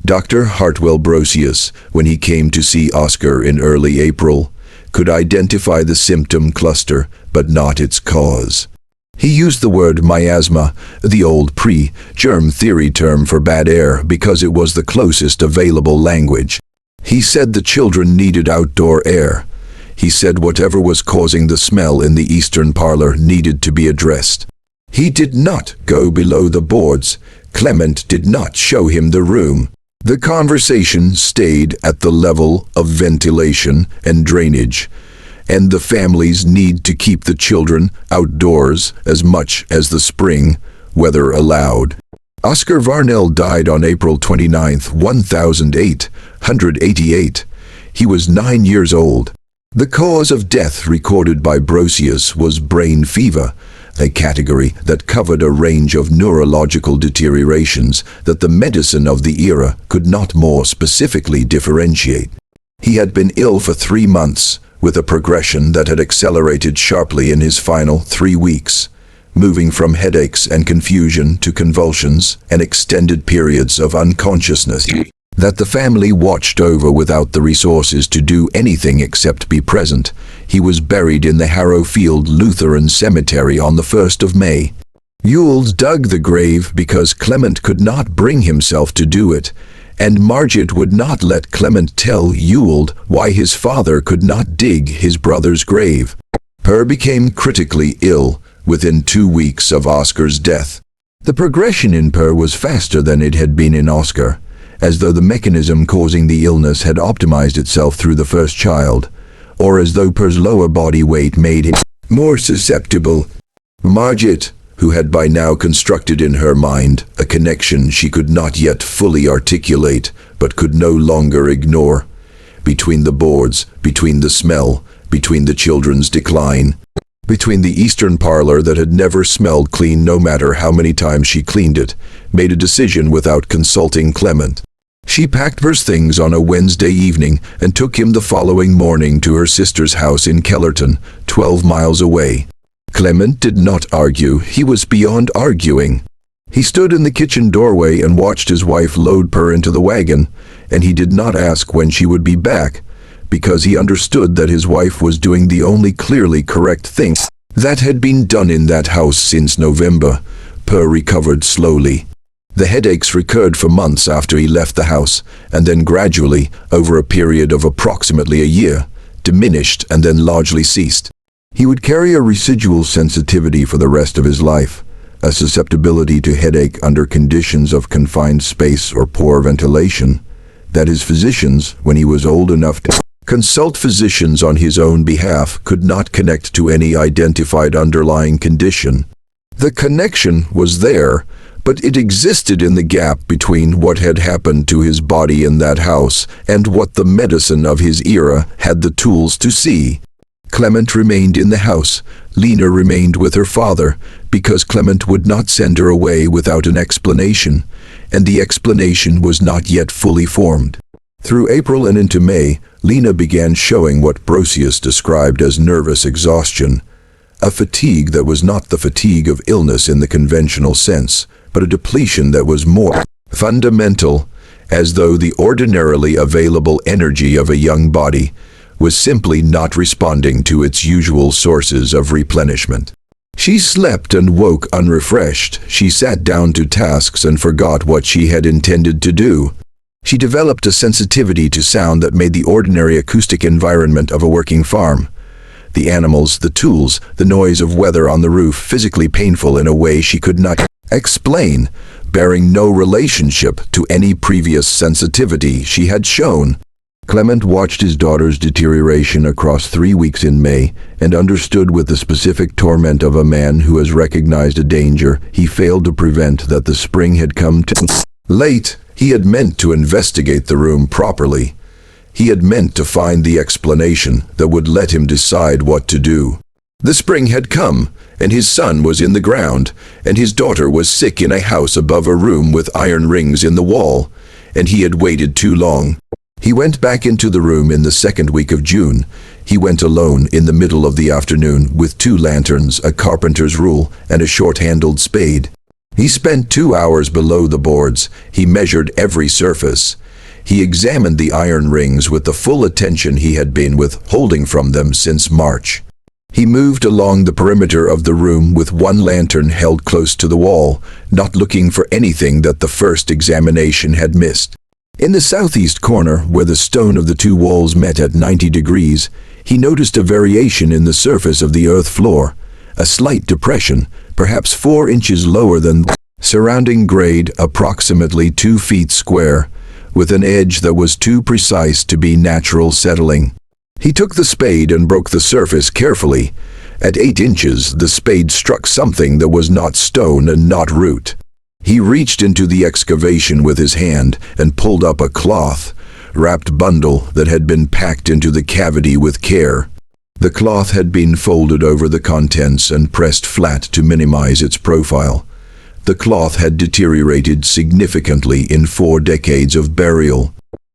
Dr. Hartwell Brosius, when he came to see Oscar in early April, could identify the symptom cluster, but not its cause. He used the word miasma, the old pre-germ theory term for bad air, because it was the closest available language. He said the children needed outdoor air. He said whatever was causing the smell in the eastern parlor needed to be addressed. He did not go below the boards. Clement did not show him the room. The conversation stayed at the level of ventilation and drainage, and the family's need to keep the children outdoors as much as the spring weather allowed. Oscar Varnell died on April 29, 1888. He was 9 years old. The cause of death recorded by Brosius was brain fever, a category that covered a range of neurological deteriorations that the medicine of the era could not more specifically differentiate. He had been ill for 3 months, with a progression that had accelerated sharply in his final 3 weeks, moving from headaches and confusion to convulsions and extended periods of unconsciousness that the family watched over without the resources to do anything except be present. He was buried in the Harrowfield Lutheran Cemetery on the 1st of May. Ewald dug the grave because Clement could not bring himself to do it, and Margit would not let Clement tell Ewald why his father could not dig his brother's grave. Per became critically ill within 2 weeks of Oscar's death. The progression in Per was faster than it had been in Oscar, as though the mechanism causing the illness had optimized itself through the first child, or as though Per's lower body weight made him more susceptible. Margit, who had by now constructed in her mind a connection she could not yet fully articulate but could no longer ignore, between the boards, between the smell, between the children's decline, between the eastern parlor that had never smelled clean no matter how many times she cleaned it, made a decision without consulting Clement. She packed Per's things on a Wednesday evening and took him the following morning to her sister's house in Kellerton, 12 miles away. Clement did not argue. He was beyond arguing. He stood in the kitchen doorway and watched his wife load Per into the wagon, and he did not ask when she would be back, because he understood that his wife was doing the only clearly correct thing that had been done in that house since November. Per recovered slowly. The headaches recurred for months after he left the house, and then gradually, over a period of approximately a year, diminished and then largely ceased. He would carry a residual sensitivity for the rest of his life, a susceptibility to headache under conditions of confined space or poor ventilation, that his physicians, when he was old enough to consult physicians on his own behalf, could not connect to any identified underlying condition. The connection was there, but it existed in the gap between what had happened to his body in that house and what the medicine of his era had the tools to see. Clement remained in the house. Lena remained with her father, because Clement would not send her away without an explanation, and the explanation was not yet fully formed. Through April and into May, Lena began showing what Brosius described as nervous exhaustion, a fatigue that was not the fatigue of illness in the conventional sense, but a depletion that was more fundamental, as though the ordinarily available energy of a young body was simply not responding to its usual sources of replenishment. She slept and woke unrefreshed. She sat down to tasks and forgot what she had intended to do. She developed a sensitivity to sound that made the ordinary acoustic environment of a working farm, the animals, the tools, the noise of weather on the roof, physically painful in a way she could not explain, bearing no relationship to any previous sensitivity she had shown. Clement watched his daughter's deterioration across 3 weeks in May and understood with the specific torment of a man who has recognized a danger he failed to prevent that the spring had come too late. He had meant to investigate the room properly. He had meant to find the explanation that would let him decide what to do. The spring had come, and his son was in the ground, and his daughter was sick in a house above a room with iron rings in the wall, and he had waited too long. He went back into the room in the second week of June. He went alone in the middle of the afternoon with 2 lanterns, a carpenter's rule, and a short-handled spade. He spent 2 hours below the boards. He measured every surface. He examined the iron rings with the full attention he had been withholding from them since March. He moved along the perimeter of the room with 1 lantern held close to the wall, not looking for anything that the first examination had missed. In the southeast corner, where the stone of the 2 walls met at 90 degrees, he noticed a variation in the surface of the earth floor, a slight depression, perhaps 4 inches lower than the surrounding grade, approximately 2 feet square, with an edge that was too precise to be natural settling. He took the spade and broke the surface carefully. At 8 inches, the spade struck something that was not stone and not root. He reached into the excavation with his hand and pulled up a cloth-wrapped bundle that had been packed into the cavity with care. The cloth had been folded over the contents and pressed flat to minimize its profile. The cloth had deteriorated significantly in 4 decades of burial.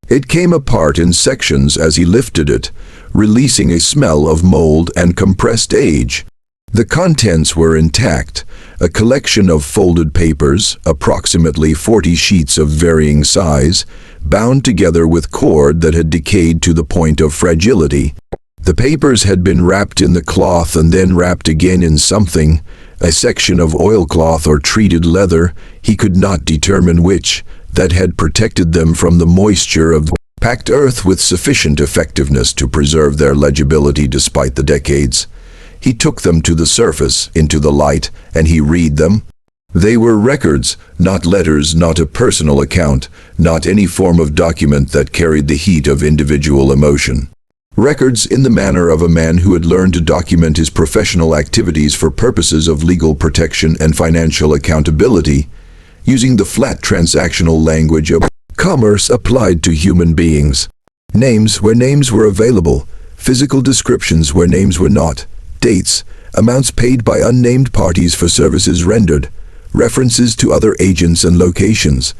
It came apart in sections as he lifted it, releasing a smell of mold and compressed age. The contents were intact, a collection of folded papers, approximately 40 sheets of varying size, bound together with cord that had decayed to the point of fragility. The papers had been wrapped in the cloth and then wrapped again in something, a section of oilcloth or treated leather, he could not determine which, that had protected them from the moisture of the packed earth with sufficient effectiveness to preserve their legibility despite the decades. He took them to the surface, into the light, and he read them. They were records, not letters, not a personal account, not any form of document that carried the heat of individual emotion. Records in the manner of a man who had learned to document his professional activities for purposes of legal protection and financial accountability, using the flat transactional language of commerce applied to human beings. Names where names were available, physical descriptions where names were not, dates, amounts paid by unnamed parties for services rendered, references to other agents and locations.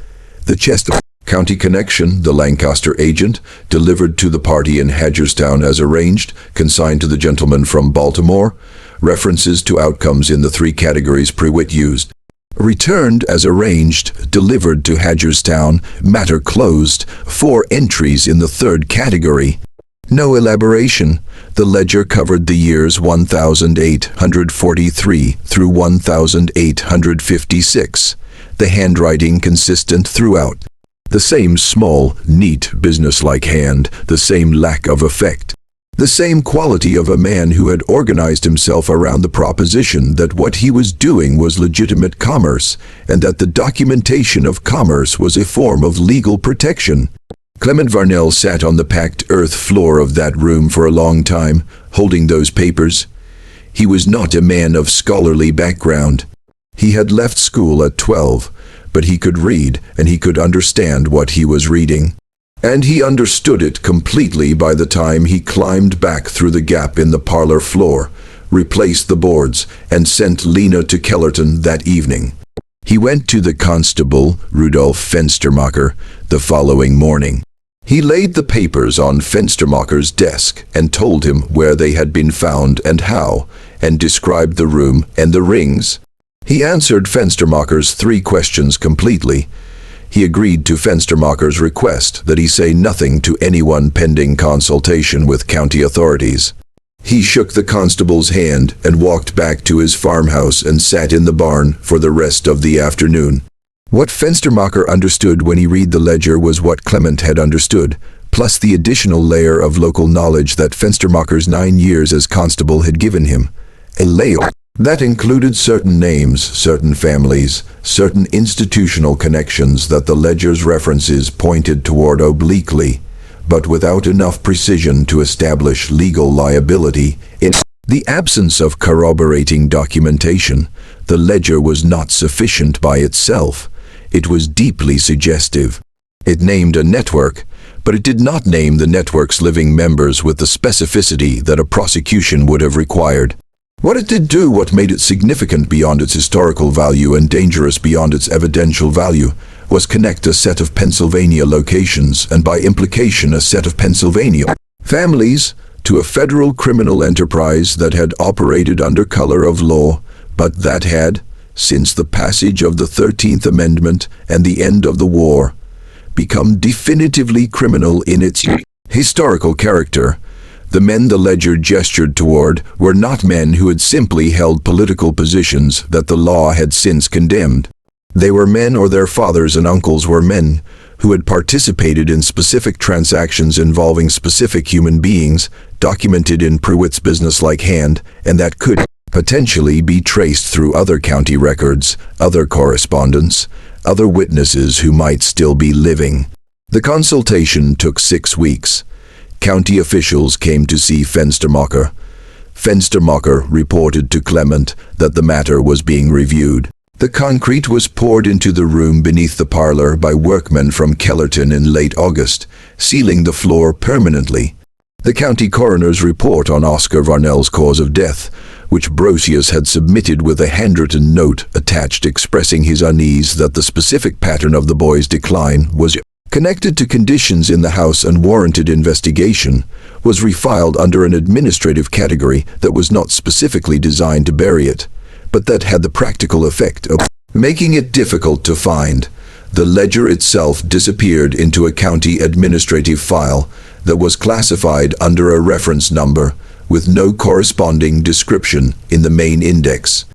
The Chester County connection, the Lancaster agent, delivered to the party in Hagerstown as arranged, consigned to the gentleman from Baltimore, references to outcomes in the 3 categories Prewitt used. Returned as arranged, delivered to Hagerstown, matter closed, 4 entries in the 3rd category. No elaboration. The ledger covered the years 1843 through 1856. The handwriting consistent throughout. The same small, neat, businesslike hand, the same lack of effect. The same quality of a man who had organized himself around the proposition that what he was doing was legitimate commerce, and that the documentation of commerce was a form of legal protection. Clement Varnell sat on the packed earth floor of that room for a long time, holding those papers. He was not a man of scholarly background. He had left school at 12, but he could read and he could understand what he was reading. And he understood it completely by the time he climbed back through the gap in the parlor floor, replaced the boards, and sent Lena to Kellerton that evening. He went to the constable, Rudolf Fenstermacher, the following morning. He laid the papers on Fenstermacher's desk and told him where they had been found and how, and described the room and the rings. He answered Fenstermacher's 3 questions completely. He agreed to Fenstermacher's request that he say nothing to anyone pending consultation with county authorities. He shook the constable's hand and walked back to his farmhouse and sat in the barn for the rest of the afternoon. What Fenstermacher understood when he read the ledger was what Clement had understood, plus the additional layer of local knowledge that Fenstermacher's 9 years as constable had given him. A layer that included certain names, certain families, certain institutional connections that the ledger's references pointed toward obliquely, but without enough precision to establish legal liability. In the absence of corroborating documentation, the ledger was not sufficient by itself. It was deeply suggestive. It named a network, but it did not name the network's living members with the specificity that a prosecution would have required. What it did do, what made it significant beyond its historical value and dangerous beyond its evidential value, was connect a set of Pennsylvania locations, and by implication a set of Pennsylvania families, to a federal criminal enterprise that had operated under color of law, but that had, since the passage of the 13th Amendment and the end of the war, become definitively criminal in its historical character. The men the ledger gestured toward were not men who had simply held political positions that the law had since condemned. They were men, or their fathers and uncles were men, who had participated in specific transactions involving specific human beings, documented in Pruitt's businesslike hand, and that could potentially be traced through other county records, other correspondence, other witnesses who might still be living. The consultation took 6 weeks. County officials came to see Fenstermacher. Fenstermacher reported to Clement that the matter was being reviewed. The concrete was poured into the room beneath the parlor by workmen from Kellerton in late August, sealing the floor permanently. The county coroner's report on Oscar Varnell's cause of death, which Brosius had submitted with a handwritten note attached expressing his unease that the specific pattern of the boy's decline was connected to conditions in the house and warranted investigation, was refiled under an administrative category that was not specifically designed to bury it, but that had the practical effect of making it difficult to find. The ledger itself disappeared into a county administrative file that was classified under a reference number, with no corresponding description in the main index.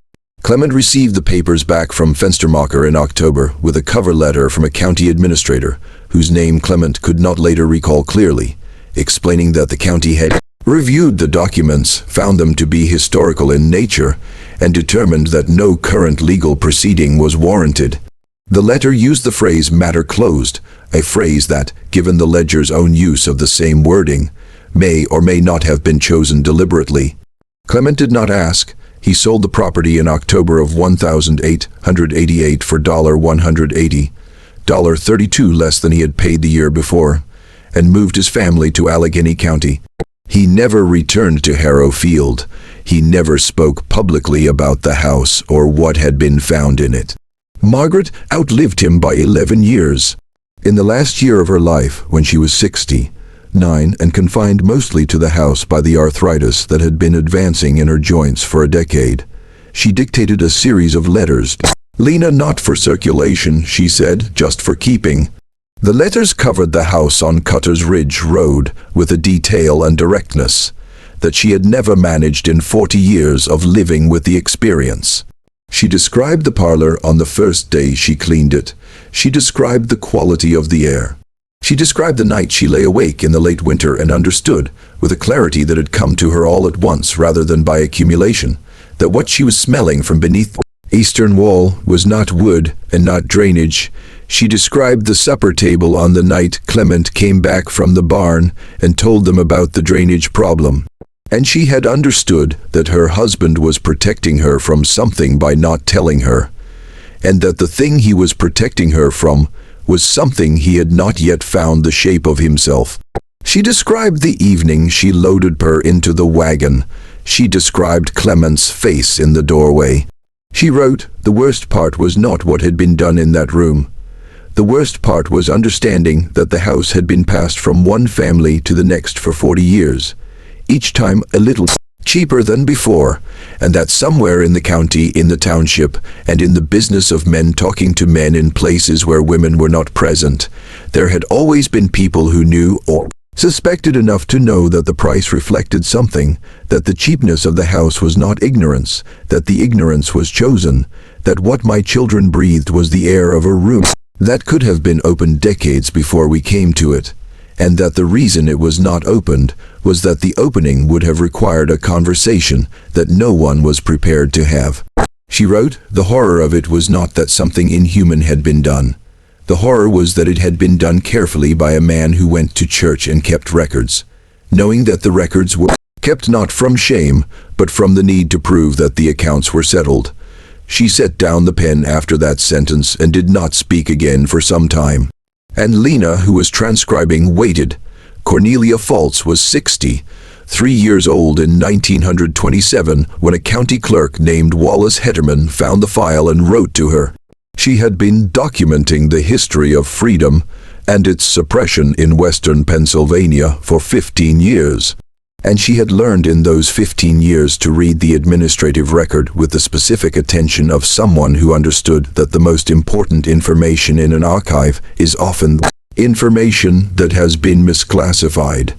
Clement received the papers back from Fenstermacher in October with a cover letter from a county administrator, whose name Clement could not later recall clearly, explaining that the county had reviewed the documents, found them to be historical in nature, and determined that no current legal proceeding was warranted. The letter used the phrase "matter closed," a phrase that, given the ledger's own use of the same wording, may or may not have been chosen deliberately. Clement did not ask. He sold the property in October of 1888 for $180, $32 less than he had paid the year before, and moved his family to Allegheny County. He never returned to Harrow Field. He never spoke publicly about the house or what had been found in it. Margaret outlived him by 11 years. In the last year of her life, when she was 69 and confined mostly to the house by the arthritis that had been advancing in her joints for a decade, she dictated a series of letters. "Lena, not for circulation," she said, "just for keeping." The letters covered the house on Cutter's Ridge Road with a detail and directness that she had never managed in 40 years of living with the experience. She described the parlor on the first day she cleaned it. She described the quality of the air. She described the night she lay awake in the late winter and understood, with a clarity that had come to her all at once rather than by accumulation, that what she was smelling from beneath the eastern wall was not wood and not drainage. She described the supper table on the night Clement came back from the barn and told them about the drainage problem. And she had understood that her husband was protecting her from something by not telling her, and that the thing he was protecting her from was something he had not yet found the shape of himself. She described the evening she loaded her into the wagon. She described Clement's face in the doorway. She wrote, "The worst part was not what had been done in that room. The worst part was understanding that the house had been passed from one family to the next for 40 years, each time a little cheaper than before, and that somewhere in the county, in the township, and in the business of men talking to men in places where women were not present, there had always been people who knew or suspected enough to know that the price reflected something, that the cheapness of the house was not ignorance, that the ignorance was chosen, that what my children breathed was the air of a room that could have been opened decades before we came to it, and that the reason it was not opened was that the opening would have required a conversation that no one was prepared to have." She wrote, "The horror of it was not that something inhuman had been done. The horror was that it had been done carefully by a man who went to church and kept records, knowing that the records were kept not from shame, but from the need to prove that the accounts were settled. She set down the pen after that sentence and did not speak again for some time. And Lena, who was transcribing, waited. Cornelia Faltz was 60, 3 years old in 1927, when a county clerk named Wallace Hetterman found the file and wrote to her. She had been documenting the history of freedom and its suppression in western Pennsylvania for 15 years. And she had learned in those 15 years to read the administrative record with the specific attention of someone who understood that the most important information in an archive is often information that has been misclassified.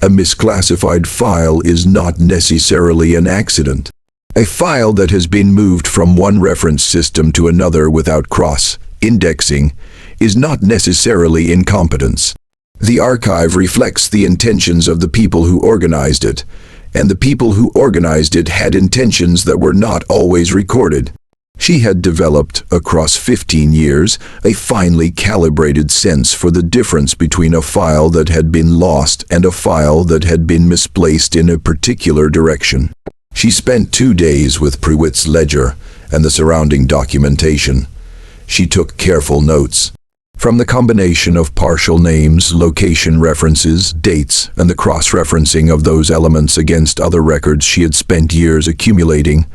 A misclassified file is not necessarily an accident. A file that has been moved from one reference system to another without cross-indexing is not necessarily incompetence. The archive reflects the intentions of the people who organized it, and the people who organized it had intentions that were not always recorded. She had developed, across 15 years, a finely calibrated sense for the difference between a file that had been lost and a file that had been misplaced in a particular direction. She spent 2 days with Prewitt's ledger and the surrounding documentation. She took careful notes. From the combination of partial names, location references, dates, and the cross-referencing of those elements against other records she had spent years accumulating,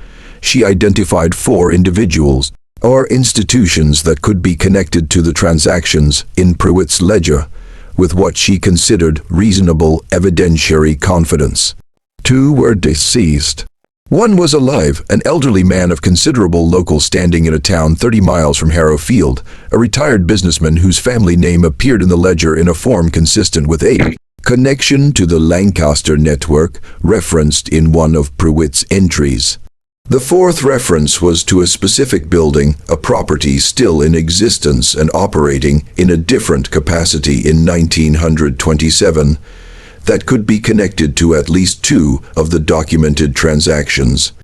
she identified 4 individuals or institutions that could be connected to the transactions in Prewitt's ledger with what she considered reasonable evidentiary confidence. 2 were deceased. 1 was alive, an elderly man of considerable local standing in a town 30 miles from Harrowfield, a retired businessman whose family name appeared in the ledger in a form consistent with a connection to the Lancaster network referenced in one of Prewitt's entries. The 4th reference was to a specific building, a property still in existence and operating in a different capacity in 1927, that could be connected to at least 2 of the documented transactions.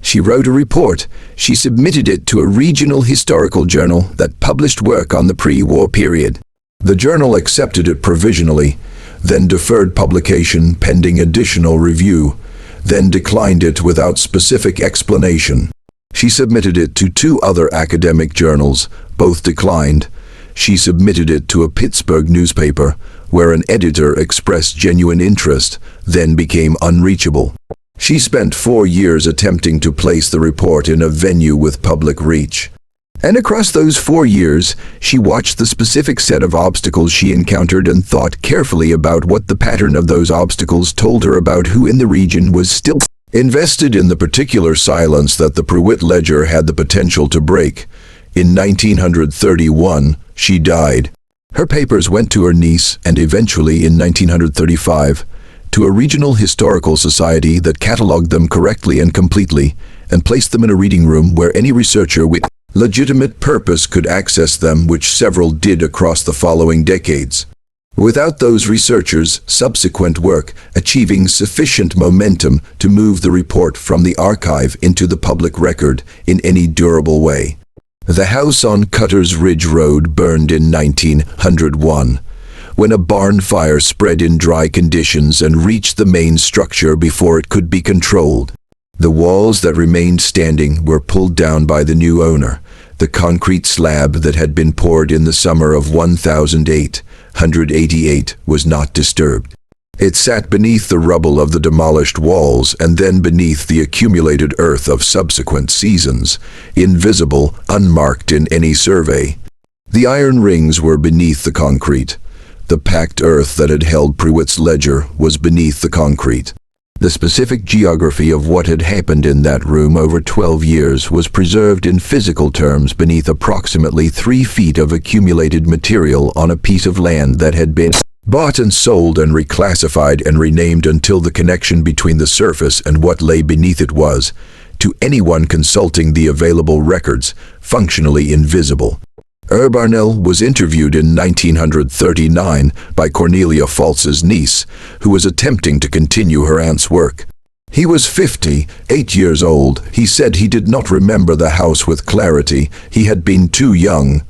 She wrote a report. She submitted it to a regional historical journal that published work on the pre-war period. The journal accepted it provisionally, then deferred publication pending additional review, then declined it without specific explanation. She submitted it to 2 other academic journals, both declined. She submitted it to a Pittsburgh newspaper, where an editor expressed genuine interest, then became unreachable. She spent 4 years attempting to place the report in a venue with public reach. And across those 4 years, she watched the specific set of obstacles she encountered and thought carefully about what the pattern of those obstacles told her about who in the region was still invested in the particular silence that the Prewitt ledger had the potential to break. In 1931, she died. Her papers went to her niece and eventually in 1935 to a regional historical society that catalogued them correctly and completely and placed them in a reading room where any researcher with legitimate purpose could access them, which several did across the following decades. Without those researchers, subsequent work achieving sufficient momentum to move the report from the archive into the public record in any durable way. The house on Cutter's Ridge Road burned in 1901, when a barn fire spread in dry conditions and reached the main structure before it could be controlled. The walls that remained standing were pulled down by the new owner. The concrete slab that had been poured in the summer of 1888 was not disturbed. It sat beneath the rubble of the demolished walls and then beneath the accumulated earth of subsequent seasons, invisible, unmarked in any survey. The iron rings were beneath the concrete. The packed earth that had held Prewitt's ledger was beneath the concrete. The specific geography of what had happened in that room over 12 years was preserved in physical terms beneath approximately 3 feet of accumulated material on a piece of land that had been bought and sold and reclassified and renamed until the connection between the surface and what lay beneath it was, to anyone consulting the available records, functionally invisible. Barnell was interviewed in 1939 by Cornelia Faltz's niece, who was attempting to continue her aunt's work. He was 58 years old. He said he did not remember the house with clarity. He had been too young.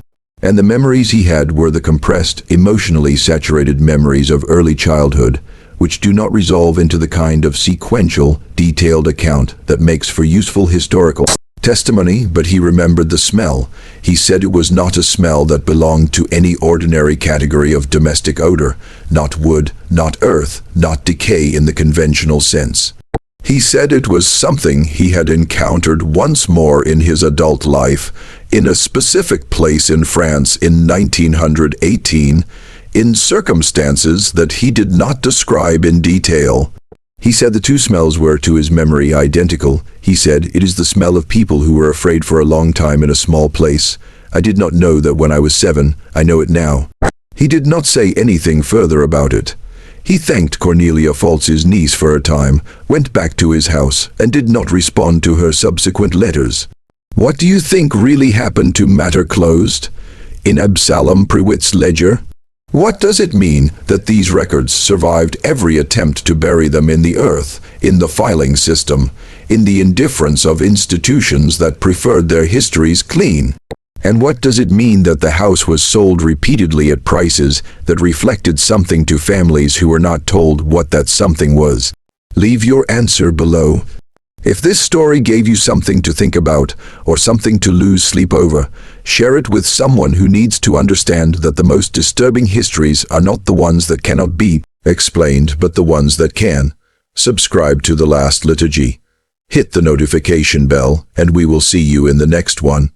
And the memories he had were the compressed, emotionally saturated memories of early childhood, which do not resolve into the kind of sequential, detailed account that makes for useful historical testimony. But he remembered the smell. He said it was not a smell that belonged to any ordinary category of domestic odor, not wood, not earth, not decay in the conventional sense. He said it was something he had encountered once more in his adult life, in a specific place in France in 1918, in circumstances that he did not describe in detail. He said the two smells were, to his memory, identical. He said, "It is the smell of people who were afraid for a long time in a small place. I did not know that when I was 7, I know it now." He did not say anything further about it. He thanked Cornelia Foltz's niece for a time, went back to his house, and did not respond to her subsequent letters. What do you think really happened to Matter Closed? In Absalom Prewitt's ledger? What does it mean that these records survived every attempt to bury them in the earth, in the filing system, in the indifference of institutions that preferred their histories clean? And what does it mean that the house was sold repeatedly at prices that reflected something to families who were not told what that something was? Leave your answer below. If this story gave you something to think about, or something to lose sleep over, share it with someone who needs to understand that the most disturbing histories are not the ones that cannot be explained, but the ones that can. Subscribe to The Last Liturgy. Hit the notification bell, and we will see you in the next one.